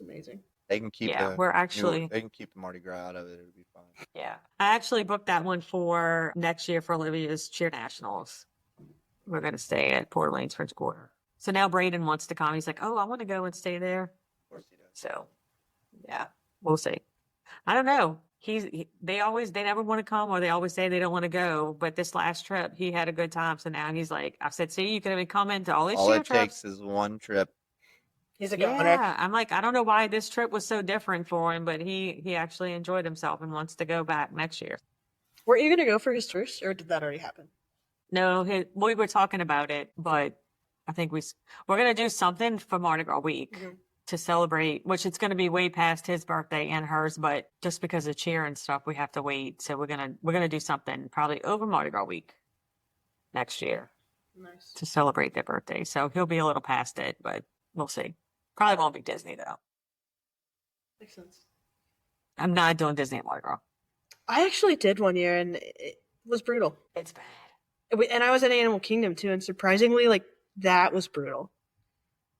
amazing. They can keep Yeah, the we're actually they can keep the Mardi Gras out of it. It'll be fine. yeah. I actually booked that one for next year for Olivia's cheer nationals. We're gonna stay at Port Orleans French Quarter. So now Braden wants to come. He's like, "Oh, I want to go and stay there." Of course he does. So, yeah, we'll see. I don't know. They never want to come, or they always say they don't want to go. But this last trip, he had a good time. So now he's like, I said, "See, you could have been coming to all these All cheer it trips." takes is one trip. He's a goner. Yeah, I'm like, I don't know why this trip was so different for him, but he actually enjoyed himself and wants to go back next year. Were you gonna go for his first, or did that already happen? No, we were talking about it, but I think we're gonna do something for Mardi Gras week to celebrate, which it's gonna be way past his birthday and hers, but just because of cheer and stuff, we have to wait. So we're gonna do something probably over Mardi Gras week next year Nice. to celebrate their birthday. So he'll be a little past it, but we'll see. Probably won't be Disney though. Makes sense. I'm not doing Disney at Mardi Gras. I actually did one year, and it was brutal. It's bad. And I was at Animal Kingdom too, and surprisingly, like that was brutal.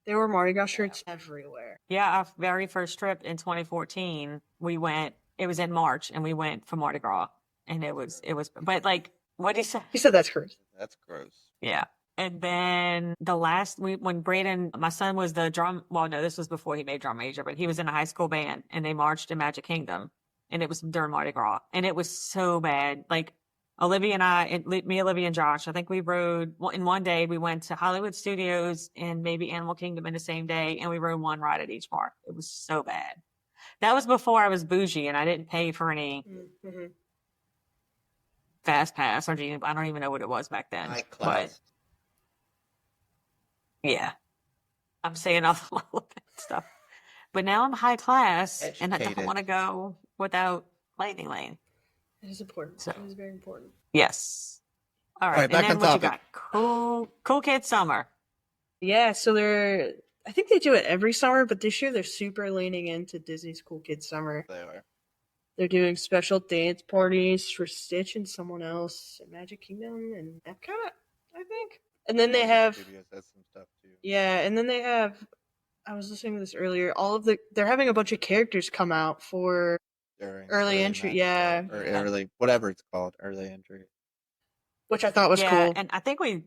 There were Mardi Gras shirts everywhere. Yeah, our very first trip in 2014, we went. It was in March, and we went for Mardi Gras, and it was. But like, what did he say? He said that's gross. That's gross. Yeah. And then when Braden, my son was the drum. Well, no, this was before he made drum major, but he was in a high school band, and they marched in Magic Kingdom, and it was during Mardi Gras, and it was so bad. Like Olivia and Josh, I think we rode in one day. We went to Hollywood Studios and maybe Animal Kingdom in the same day, and we rode one ride at each park. It was so bad. That was before I was bougie and I didn't pay for any fast pass or I don't even know what it was back then. High class. But yeah, I'm saying all of that stuff. But now I'm high class and I don't Educated. want to go without Lightning Lane. It is important. So- It is very important. Yes. All right. All right, back and then on what you topic. got? Cool Kid Summer. Yeah, so I think they do it every summer, but this year they're super leaning into Disney's Cool Kids Summer. They are. They're doing special dance parties for Stitch and someone else at Magic Kingdom and Epcot, I think. And then they have, Studios has some stuff too. yeah, and then they have, I was listening to this earlier, they're having a bunch of characters come out for During early entry, Magic yeah. Shop, or early, whatever it's called, early entry. which I thought was yeah, cool. and I think we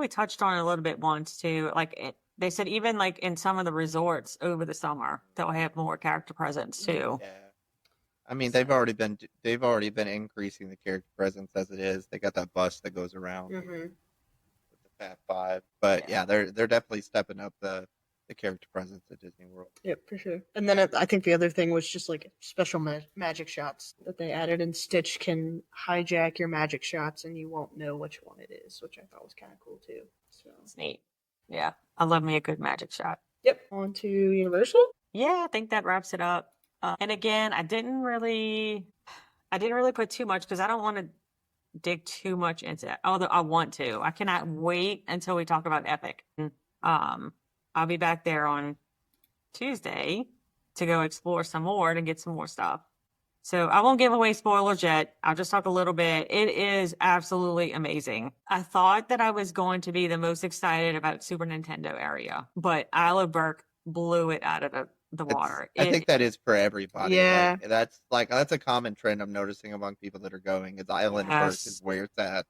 touched on it a little bit once too. Like they said, even like in some of the resorts over the summer, they'll have more character presence too. Yeah. I mean, they've already been increasing the character presence as it is. They got that bus that goes around Mm-hmm. with the Fat Five, but yeah, they're definitely stepping up the character presence at Disney World. Yep, for sure. And then I think the other thing was just like special magic shots that they added, and Stitch can hijack your magic shots and you won't know which one it is, which I thought was kind of cool too. So, It's neat. Yeah, I love me a good magic shot. yep. On to Universal. Yeah, I think that wraps it up. And again, I didn't really put too much because I don't want to dig too much into it. Although I want to. I cannot wait until we talk about Epic. I'll be back there on Tuesday to go explore some more and get some more stuff. So I won't give away spoilers yet. I'll just talk a little bit. It is absolutely amazing. I thought that I was going to be the most excited about Super Nintendo area, but Isle of Berk blew it out of the water. I think that is for everybody. Yeah. That's a common trend I'm noticing among people that are going. Is Island Park Yes. is where it's at.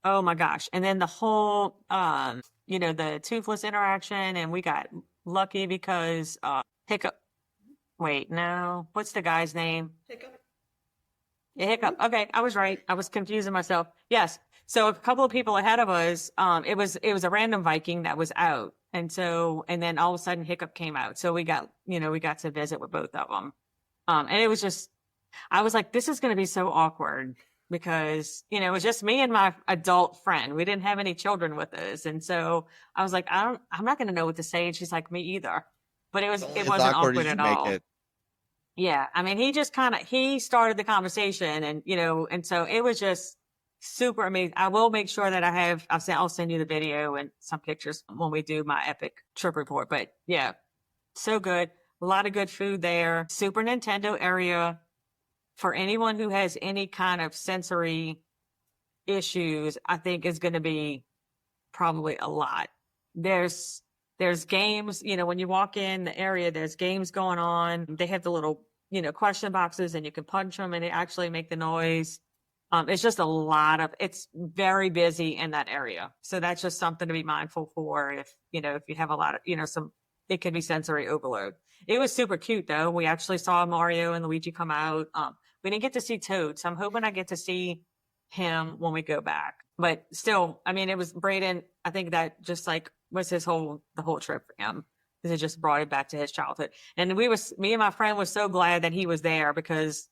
Oh my gosh. And then the whole, the toothless interaction, and we got lucky because Hiccup. Wait, no. What's the guy's name? Hiccup. Yeah, Hiccup. Okay, I was right. I was confusing myself. Yes. So a couple of people ahead of us, it was a random Viking that was out. And then all of a sudden Hiccup came out. So we got to visit with both of them. And it was just, I was like, this is going to be so awkward because, it was just me and my adult friend. We didn't have any children with us. And so I was like, I'm not going to know what to say. And she's like, me either. But it wasn't awkward at all. It. Yeah. I mean, he just he started the conversation and so it was just, super amazing. I will make sure that I'll send you the video and some pictures when we do my epic trip report. But yeah, so good. A lot of good food there. Super Nintendo area for anyone who has any kind of sensory issues, I think is going to be probably a lot. There's games, when you walk in the area, there's games going on. They have the little, question boxes and you can punch them and they actually make the noise. It's just it's very busy in that area. So that's just something to be mindful for if you have a lot of, it can be sensory overload. It was super cute though. We actually saw Mario and Luigi come out. We didn't get to see Toad. So I'm hoping I get to see him when we go back. But still, I mean, it was Braden. I think that just like was the whole trip for him because it just brought it back to his childhood. And me and my friend was so glad that he was there because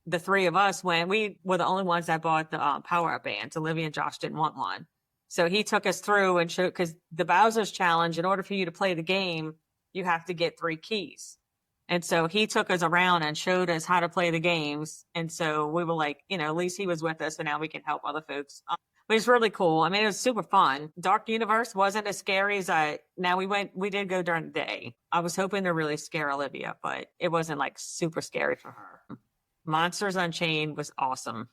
the three of us we were the only ones that bought the power-up bands. Olivia and Josh didn't want one. So he took us through and showed, because the Bowser's Challenge, in order for you to play the game, you have to get 3 keys. And so he took us around and showed us how to play the games. And so we were like, at least he was with us and now we can help other folks. But it's really cool. I mean, it was super fun. Dark Universe wasn't as scary as we did go during the day. I was hoping to really scare Olivia, but it wasn't like super scary for her. Monsters Unchained was awesome.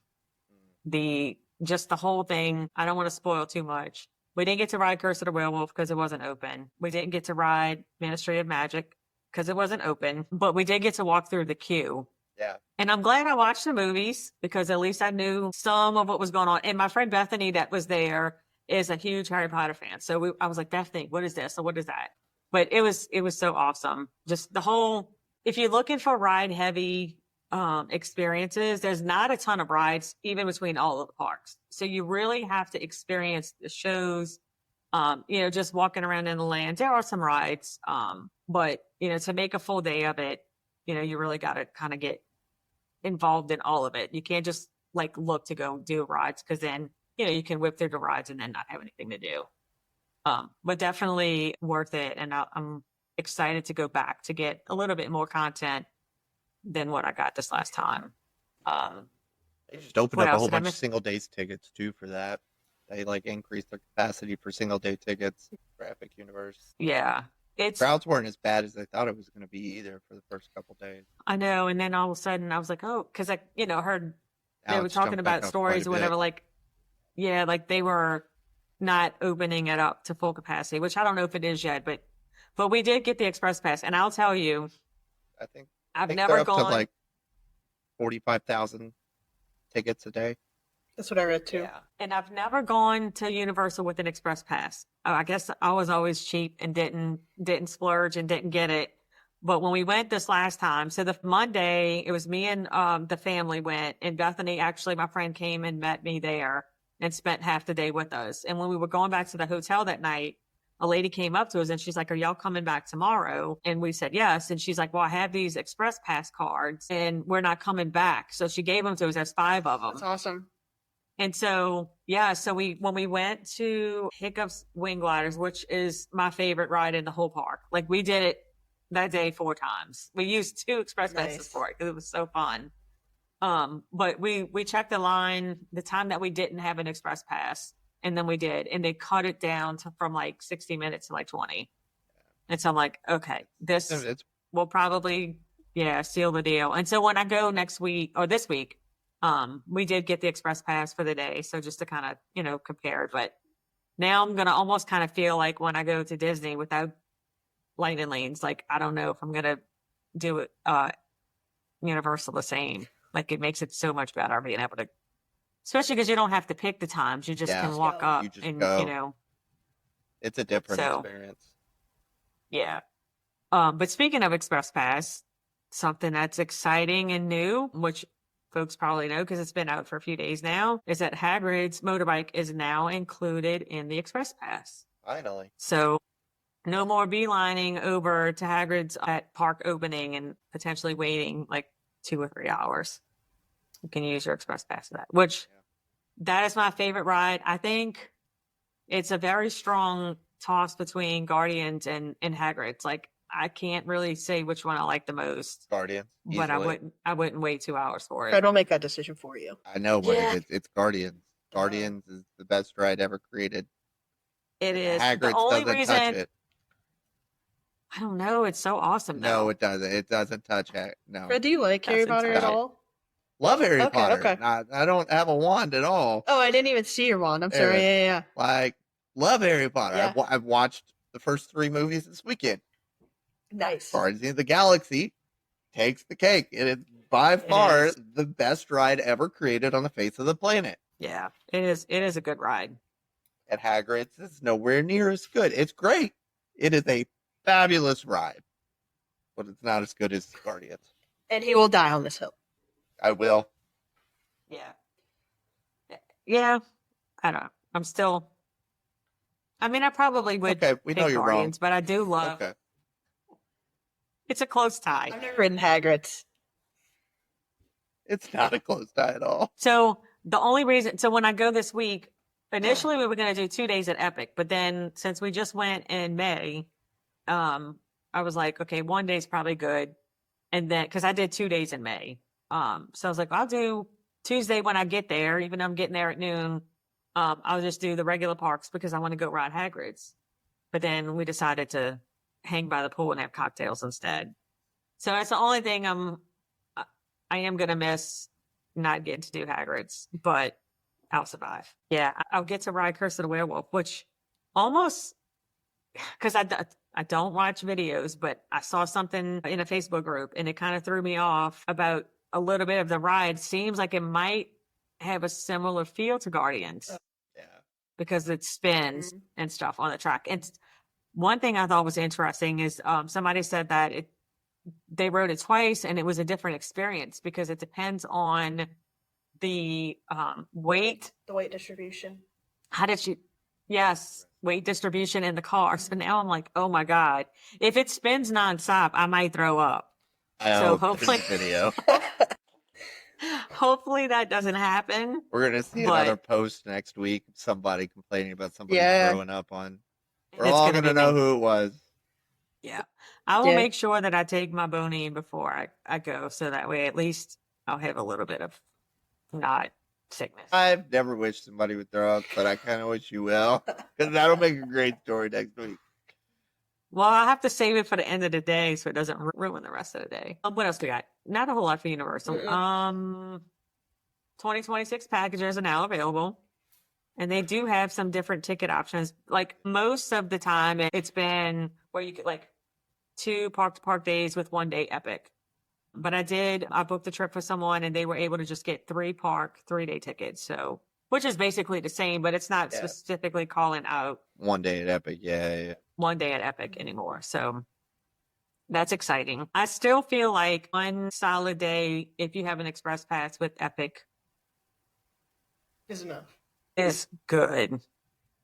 Just the whole thing. I don't want to spoil too much. We didn't get to ride Curse of the Werewolf because it wasn't open. We didn't get to ride Ministry of Magic because it wasn't open, but we did get to walk through the queue. Yeah. And I'm glad I watched the movies because at least I knew some of what was going on. And my friend Bethany that was there is a huge Harry Potter fan. So I was like, Bethany, what is this? Or what is that? But it was so awesome. Just if you're looking for ride heavy experiences, there's not a ton of rides even between all of the parks. So you really have to experience the shows, just walking around in the land. There are some rides, but to make a full day of it, you really got to kind of get involved in all of it. You can't just look to go do rides because then, you can whip through the rides and then not have anything to do. But definitely worth it. And I'm excited to go back to get a little bit more content than what I got this last time. They just opened up a whole bunch of single day tickets too for that. They increased their capacity for single day tickets for Epic Universe. Yeah. Crowds weren't as bad as I thought it was going to be either for the first couple days. I know. And then all of a sudden I was like, oh, because I, heard they were talking about stories or whatever. They were not opening it up to full capacity, which I don't know if it is yet, but we did get the Express Pass. And I'll tell you, I think I've never gone to 45,000 tickets a day. That's what I read too. Yeah. And I've never gone to Universal with an Express Pass. I guess I was always cheap and didn't splurge and didn't get it. But when we went this last time, so the Monday, it was me and the family went, and Bethany, actually, my friend, came and met me there and spent half the day with us. And when we were going back to the hotel that night, a lady came up to us and she's like, are y'all coming back tomorrow? And we said, yes. And she's like, well, I have these Express Pass cards and we're not coming back. So she gave them to us. There's 5 of them. That's awesome. And so, when we went to Hiccup's Wing Gliders, which is my favorite ride in the whole park, we did it that day 4 times. We used 2 Express Passes for it because it was so fun. But we checked the line the time that we didn't have an Express Pass. And then we did, and they cut it down from 60 minutes to 20. And so I'm like, okay, this will probably, seal the deal. And so when I go next week or this week, we did get the Express Pass for the day. So just to kind of, compare, but now I'm going to almost kind of feel like when I go to Disney without lightning lanes, I don't know if I'm going to do it, Universal the same. It makes it so much better being able to, especially because you don't have to pick the times. You just can walk up and, go. It's a different experience. Yeah. But speaking of Express Pass, something that's exciting and new, which folks probably know because it's been out for a few days now, is that Hagrid's motorbike is now included in the Express Pass. Finally. So no more beelining over to Hagrid's at park opening and potentially waiting 2 or 3 hours. You can use your Express Pass for that, which that is my favorite ride. I think it's a very strong toss between Guardians and Hagrid's. I can't really say which one I like the most. Guardians. But I wouldn't wait 2 hours for it. I don't make that decision for you. I know, but it's Guardians. Guardians is the best ride ever created. It is. The Hagrid's only doesn't reason, touch it. I don't know, it's so awesome No, though. it doesn't. It doesn't touch it. No. Fred, do you like Harry That's Potter at insane. all? Love Harry Okay, Potter. okay. I don't have a wand at all. Oh, I didn't even see your wand. I'm sorry. Aaron. Yeah. Like, love Harry Potter. Yeah. I've watched the first 3 movies this weekend. Nice. Guardians of the Galaxy takes the cake. It is by far is. the best ride ever created on the face of the planet. Yeah, it is. It is a good ride. At Hagrid's, it's nowhere near as good. It's great. It is a fabulous ride, but it's not as good as Guardians. And he will die on this hill. I will. Yeah. Yeah. I don't know. I'm still. I mean, I probably would Okay, we know pick you're wrong. Guardians, but I do love. Okay. It's a close tie. I've never ridden Hagrid's. It's not a close tie at all. So the only reason, so when I go this week, initially we were going to do 2 days at Epic, but then since we just went in May, I was like, okay, 1 day's probably good. And then, cause I did 2 days in May. So I was like, I'll do Tuesday when I get there, even though I'm getting there at noon. I'll just do the regular parks because I want to go ride Hagrid's. But then we decided to hang by the pool and have cocktails instead. So that's the only thing I am going to miss not getting to do Hagrid's, but I'll survive. Yeah, I'll get to ride Curse of the Werewolf, which almost, because I don't watch videos, but I saw something in a Facebook group and it kind of threw me off about a little bit of the ride. Seems like it might have a similar feel to Guardians Yeah. because it spins and stuff on the track. And one thing I thought was interesting is somebody said that they rode it twice and it was a different experience because it depends on the weight. The weight distribution. How did you? Yes, weight distribution in the car. So now I'm like, oh my God, if it spins nonstop, I might throw up. So hopefully, video. hopefully that doesn't happen. We're gonna see But- another post next week. Somebody complaining about somebody Yeah. throwing up on. We're It's all gonna gonna be know me. who it was. Yeah, I will Yeah. make sure that I take my Boney before I go, so that way at least I'll have a little bit of not sickness. I've never wished somebody would throw up, but I kind of wish you will, because that'll make a great story next week. Well, I'll have to save it for the end of the day so it doesn't ruin the rest of the day. What else we got? Not a whole lot for Universal. 2026 packages are now available. And they do have some different ticket options. Like most of the time, it's been where you get like 2 park-to-park days with 1 day Epic. But I booked the trip for someone and they were able to just get 3 park, 3-day tickets. So, which is basically the same, but it's not Yeah. specifically calling out 1 day at Epic, yeah. 1 day at Epic anymore. So that's exciting. I still feel like one solid day, if you have an express pass with Epic, Is enough. is good.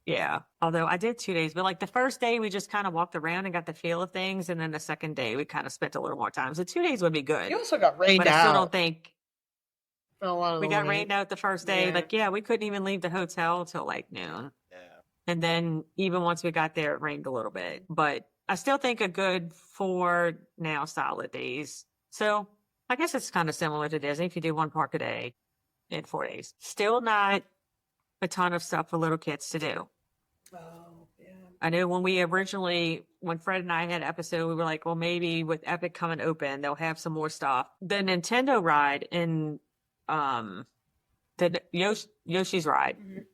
Yeah. Although I did 2 days, but like the first day we just kind of walked around and got the feel of things. And then the second day we kind of spent a little more time. So 2 days would be good. You also got rained But I still out. don't think For a lot of we the got way. rained out the first day. Yeah. Like, yeah, we couldn't even leave the hotel till like noon. Yeah. And then even once we got there, it rained a little bit. But I still think a good 4 now solid days. So I guess it's kind of similar to Disney if you do 1 park a day in 4 days. Still not a ton of stuff for little kids to do. Oh, yeah. I know when Fred and I had an episode, we were like, well, maybe with Epic coming open, they'll have some more stuff. The Nintendo ride in the Yoshi's ride Mhm.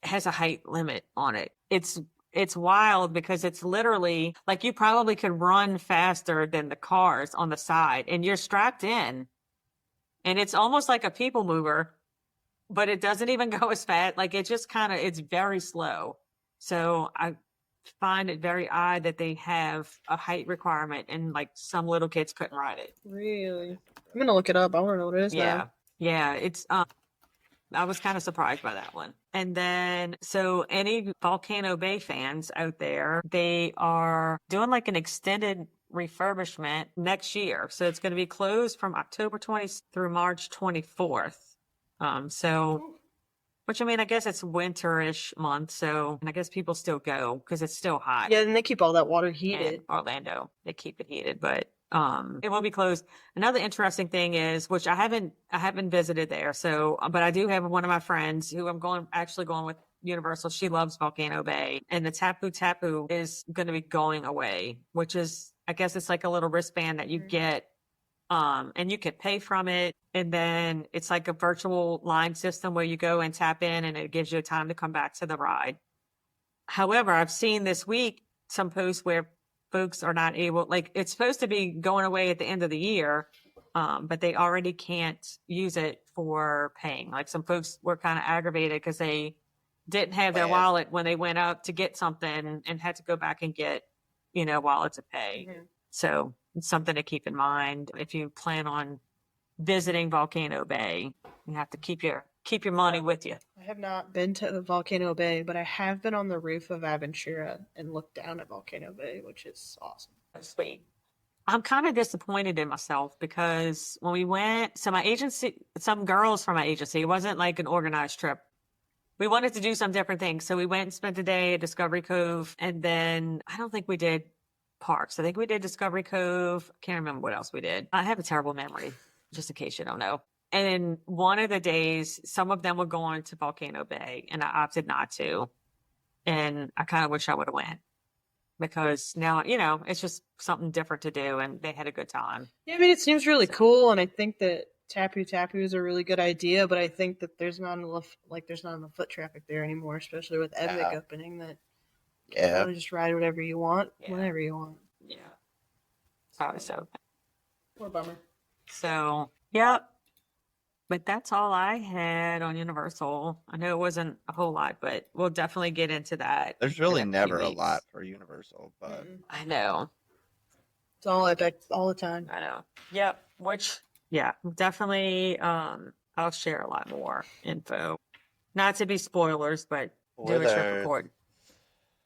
has a height limit on it. It's wild because it's literally like you probably could run faster than the cars on the side and you're strapped in and it's almost like a people mover, but it doesn't even go as fast. Like it just it's very slow. So I find it very odd that they have a height requirement and like some little kids couldn't ride it. Really? I'm gonna look it up. I want to know what it is Yeah. now. Yeah. It's, I was kind of surprised by that one. And then, so any Volcano Bay fans out there, they are doing like an extended refurbishment next year. So it's going to be closed from October 20th through March 24th. Which I mean, I guess it's winterish month. So, and I guess people still go because it's still hot. Yeah, and they keep all that water in heated. Orlando. They keep it heated, but it will be closed. Another interesting thing is, which I haven't visited there. So, but I do have one of my friends who actually going with Universal. She loves Volcano Bay, and the Tapu Tapu is going to be going away, which is, I guess it's like a little wristband that you get. And you could pay from it. And then it's like a virtual line system where you go and tap in and it gives you time to come back to the ride. However, I've seen this week some posts where folks are not able, like it's supposed to be going away at the end of the year, but they already can't use it for paying. Like some folks were kind of aggravated because they didn't have their wallet when they went up to get something and had to go back and get, wallet to pay. Mm-hmm. So it's something to keep in mind if you plan on visiting Volcano Bay. You have to keep your money with you. I have not been to Volcano Bay, but I have been on the roof of Aventura and looked down at Volcano Bay, which is awesome. Sweet. I'm kind of disappointed in myself because when we went, so my agency, some girls from my agency, it wasn't like an organized trip. We wanted to do some different things. So we went and spent a day at Discovery Cove, and then I don't think we did parks. I think we did Discovery Cove. Can't remember what else we did. I have a terrible memory, just in case you don't know. And then one of the days, some of them were going to Volcano Bay, and I opted not to. And I kind of wish I would have went because now, it's just something different to do, and they had a good time. Yeah, I mean, it seems really cool, and I think that Tapu Tapu is a really good idea, but I think that there's not enough foot traffic there anymore, especially with Epic opening that. Yeah. You want to just ride whatever you want, whenever you want. Yeah. So. Poor bummer. So, yep. But that's all I had on Universal. I know it wasn't a whole lot, but we'll definitely get into that. There's really never a lot for Universal, but. I know. It's all Epic all the time. I know. Yep. Definitely, I'll share a lot more info. Not to be spoilers, but do a trip report.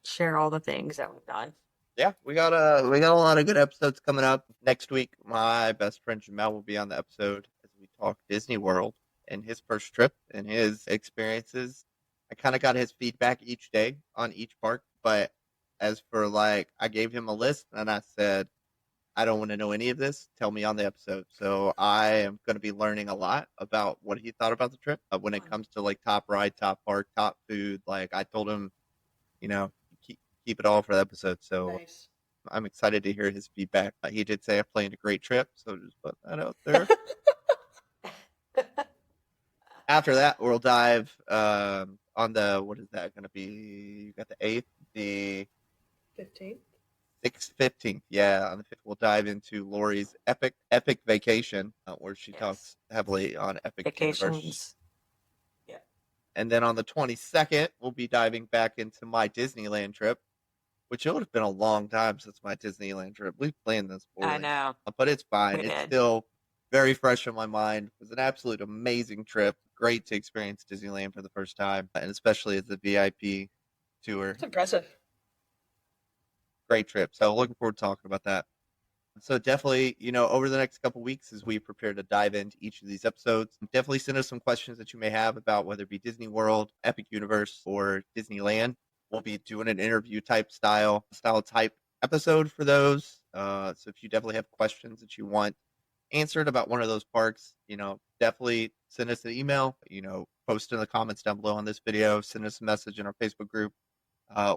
Share all the things that we've done. Yeah, we got a lot of good episodes coming up. Next week, my best friend Jamel will be on the episode as we talk Disney World and his first trip and his experiences. I kind of got his feedback each day on each park, but as for I gave him a list and I said, I don't want to know any of this. Tell me on the episode. So I am going to be learning a lot about what he thought about the trip when it comes to top ride, top park, top food. I told him, keep it all for the episode. So nice. I'm excited to hear his feedback. He did say I planned a great trip, so just put that out there. After that, we'll dive on the, what is that going to be? You got the 8th, the 15th. 15th, yeah. On the 5th, we'll dive into Lori's epic vacation, where she talks heavily on epic vacations. Universe. Yeah. And then on the 22nd, we'll be diving back into my Disneyland trip, which it would have been a long time since my Disneyland trip. We've planned this for I know. But it's fine. It's still very fresh in my mind. It was an absolute amazing trip. Great to experience Disneyland for the first time, and especially as the VIP tour. It's impressive. Great trip. So looking forward to talking about that. So definitely, over the next couple weeks as we prepare to dive into each of these episodes, definitely send us some questions that you may have about whether it be Disney World, Epic Universe, or Disneyland. We'll be doing an interview style episode for those. So if you definitely have questions that you want answered about one of those parks, definitely send us an email, post in the comments down below on this video, send us a message in our Facebook group,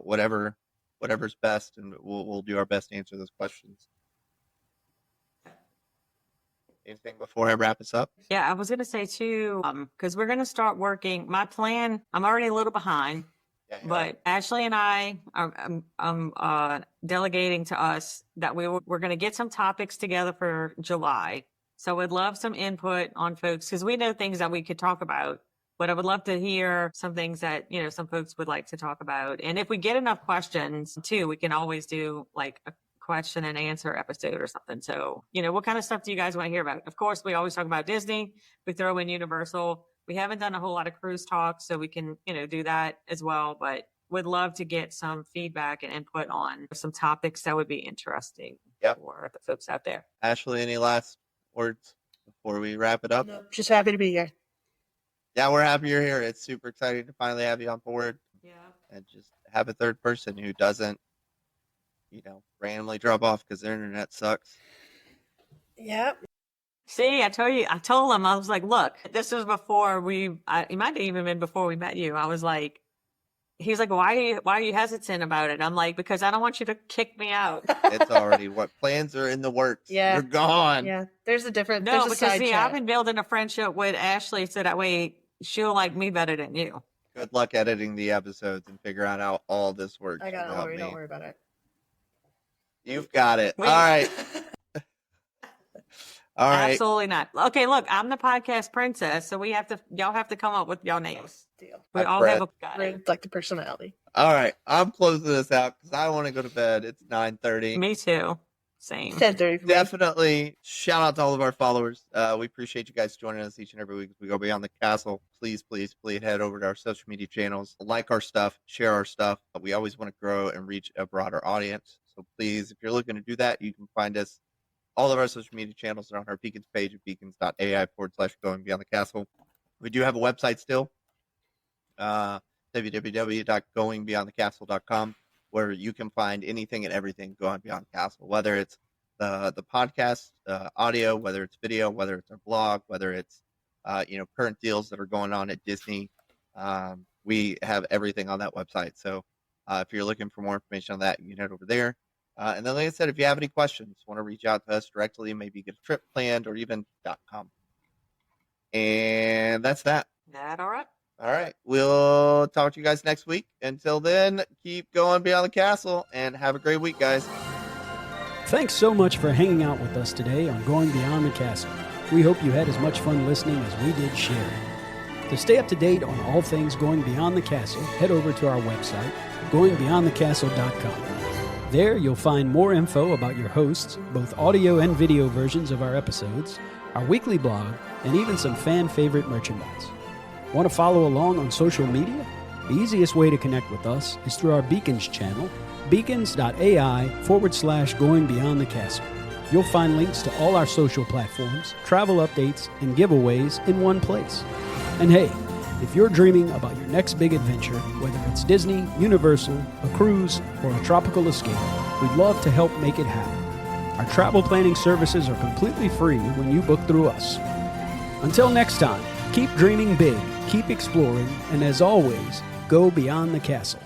whatever's best, and we'll do our best to answer those questions. Anything before I wrap us up? Yeah, I was going to say too, because we're going to start working. My plan, I'm already a little behind. But Ashley and I are delegating to us that we're going to get some topics together for July. So we'd love some input on folks because we know things that we could talk about. But I would love to hear some things that, some folks would like to talk about. And if we get enough questions too, we can always do a question and answer episode or something. So, what kind of stuff do you guys want to hear about? Of course, we always talk about Disney. We throw in Universal. We haven't done a whole lot of cruise talk, so we can, do that as well. But would love to get some feedback and input on some topics that would be interesting for the folks out there. Ashley, any last words before we wrap it up? No, just happy to be here. Yeah, we're happy you're here. It's super exciting to finally have you on board. Yeah. And just have a third person who doesn't, randomly drop off because their internet sucks. Yep. See, I told him, I was like, look, this was before it might have even been before we met you. I was like, he's like, why are you hesitant about it? I'm like, because I don't want you to kick me out. It's already what plans are in the works. Yeah. You're gone. Yeah. There's a different. No, there's a because side see, chat. I've been building a friendship with Ashley so that way she'll like me better than you. Good luck editing the episodes and figuring out how all this works. I got it. without me. Don't worry about it. You've got it. Wait. All right. All right. Absolutely not. Okay, look, I'm the podcast princess, so y'all have to come up with y'all names. Deal. We I'm all Brett. have a got it. It's like the personality. All right. I'm closing this out because I want to go to bed. It's 9:30. Me too. Same. 10:30. Definitely shout out to all of our followers. We appreciate you guys joining us each and every week as we go beyond the castle. Please, please, please head over to our social media channels, like our stuff, share our stuff. We always want to grow and reach a broader audience. So please, if you're looking to do that, you can find us. All of our social media channels are on our Beacons page at beacons.ai/going beyond the castle. We do have a website still, www.goingbeyondthecastle.com, where you can find anything and everything going beyond the castle, whether it's the podcast audio, whether it's video, whether it's our blog, whether it's current deals that are going on at Disney. We have everything on that website. So if you're looking for more information on that, you can head over there. And then, like I said, if you have any questions, want to reach out to us directly, maybe get a trip planned or even .com. And that's that. That all right? All right. We'll talk to you guys next week. Until then, keep going beyond the castle and have a great week, guys. Thanks so much for hanging out with us today on Going Beyond the Castle. We hope you had as much fun listening as we did sharing. To stay up to date on all things Going Beyond the Castle, head over to our website, goingbeyondthecastle.com. There, you'll find more info about your hosts, both audio and video versions of our episodes, our weekly blog, and even some fan-favorite merchandise. Want to follow along on social media? The easiest way to connect with us is through our Beacons channel, beacons.ai/going beyond the castle. You'll find links to all our social platforms, travel updates, and giveaways in one place. And hey, if you're dreaming about your next big adventure, whether it's Disney, Universal, a cruise, or a tropical escape, we'd love to help make it happen. Our travel planning services are completely free when you book through us. Until next time, keep dreaming big, keep exploring, and as always, go beyond the castle.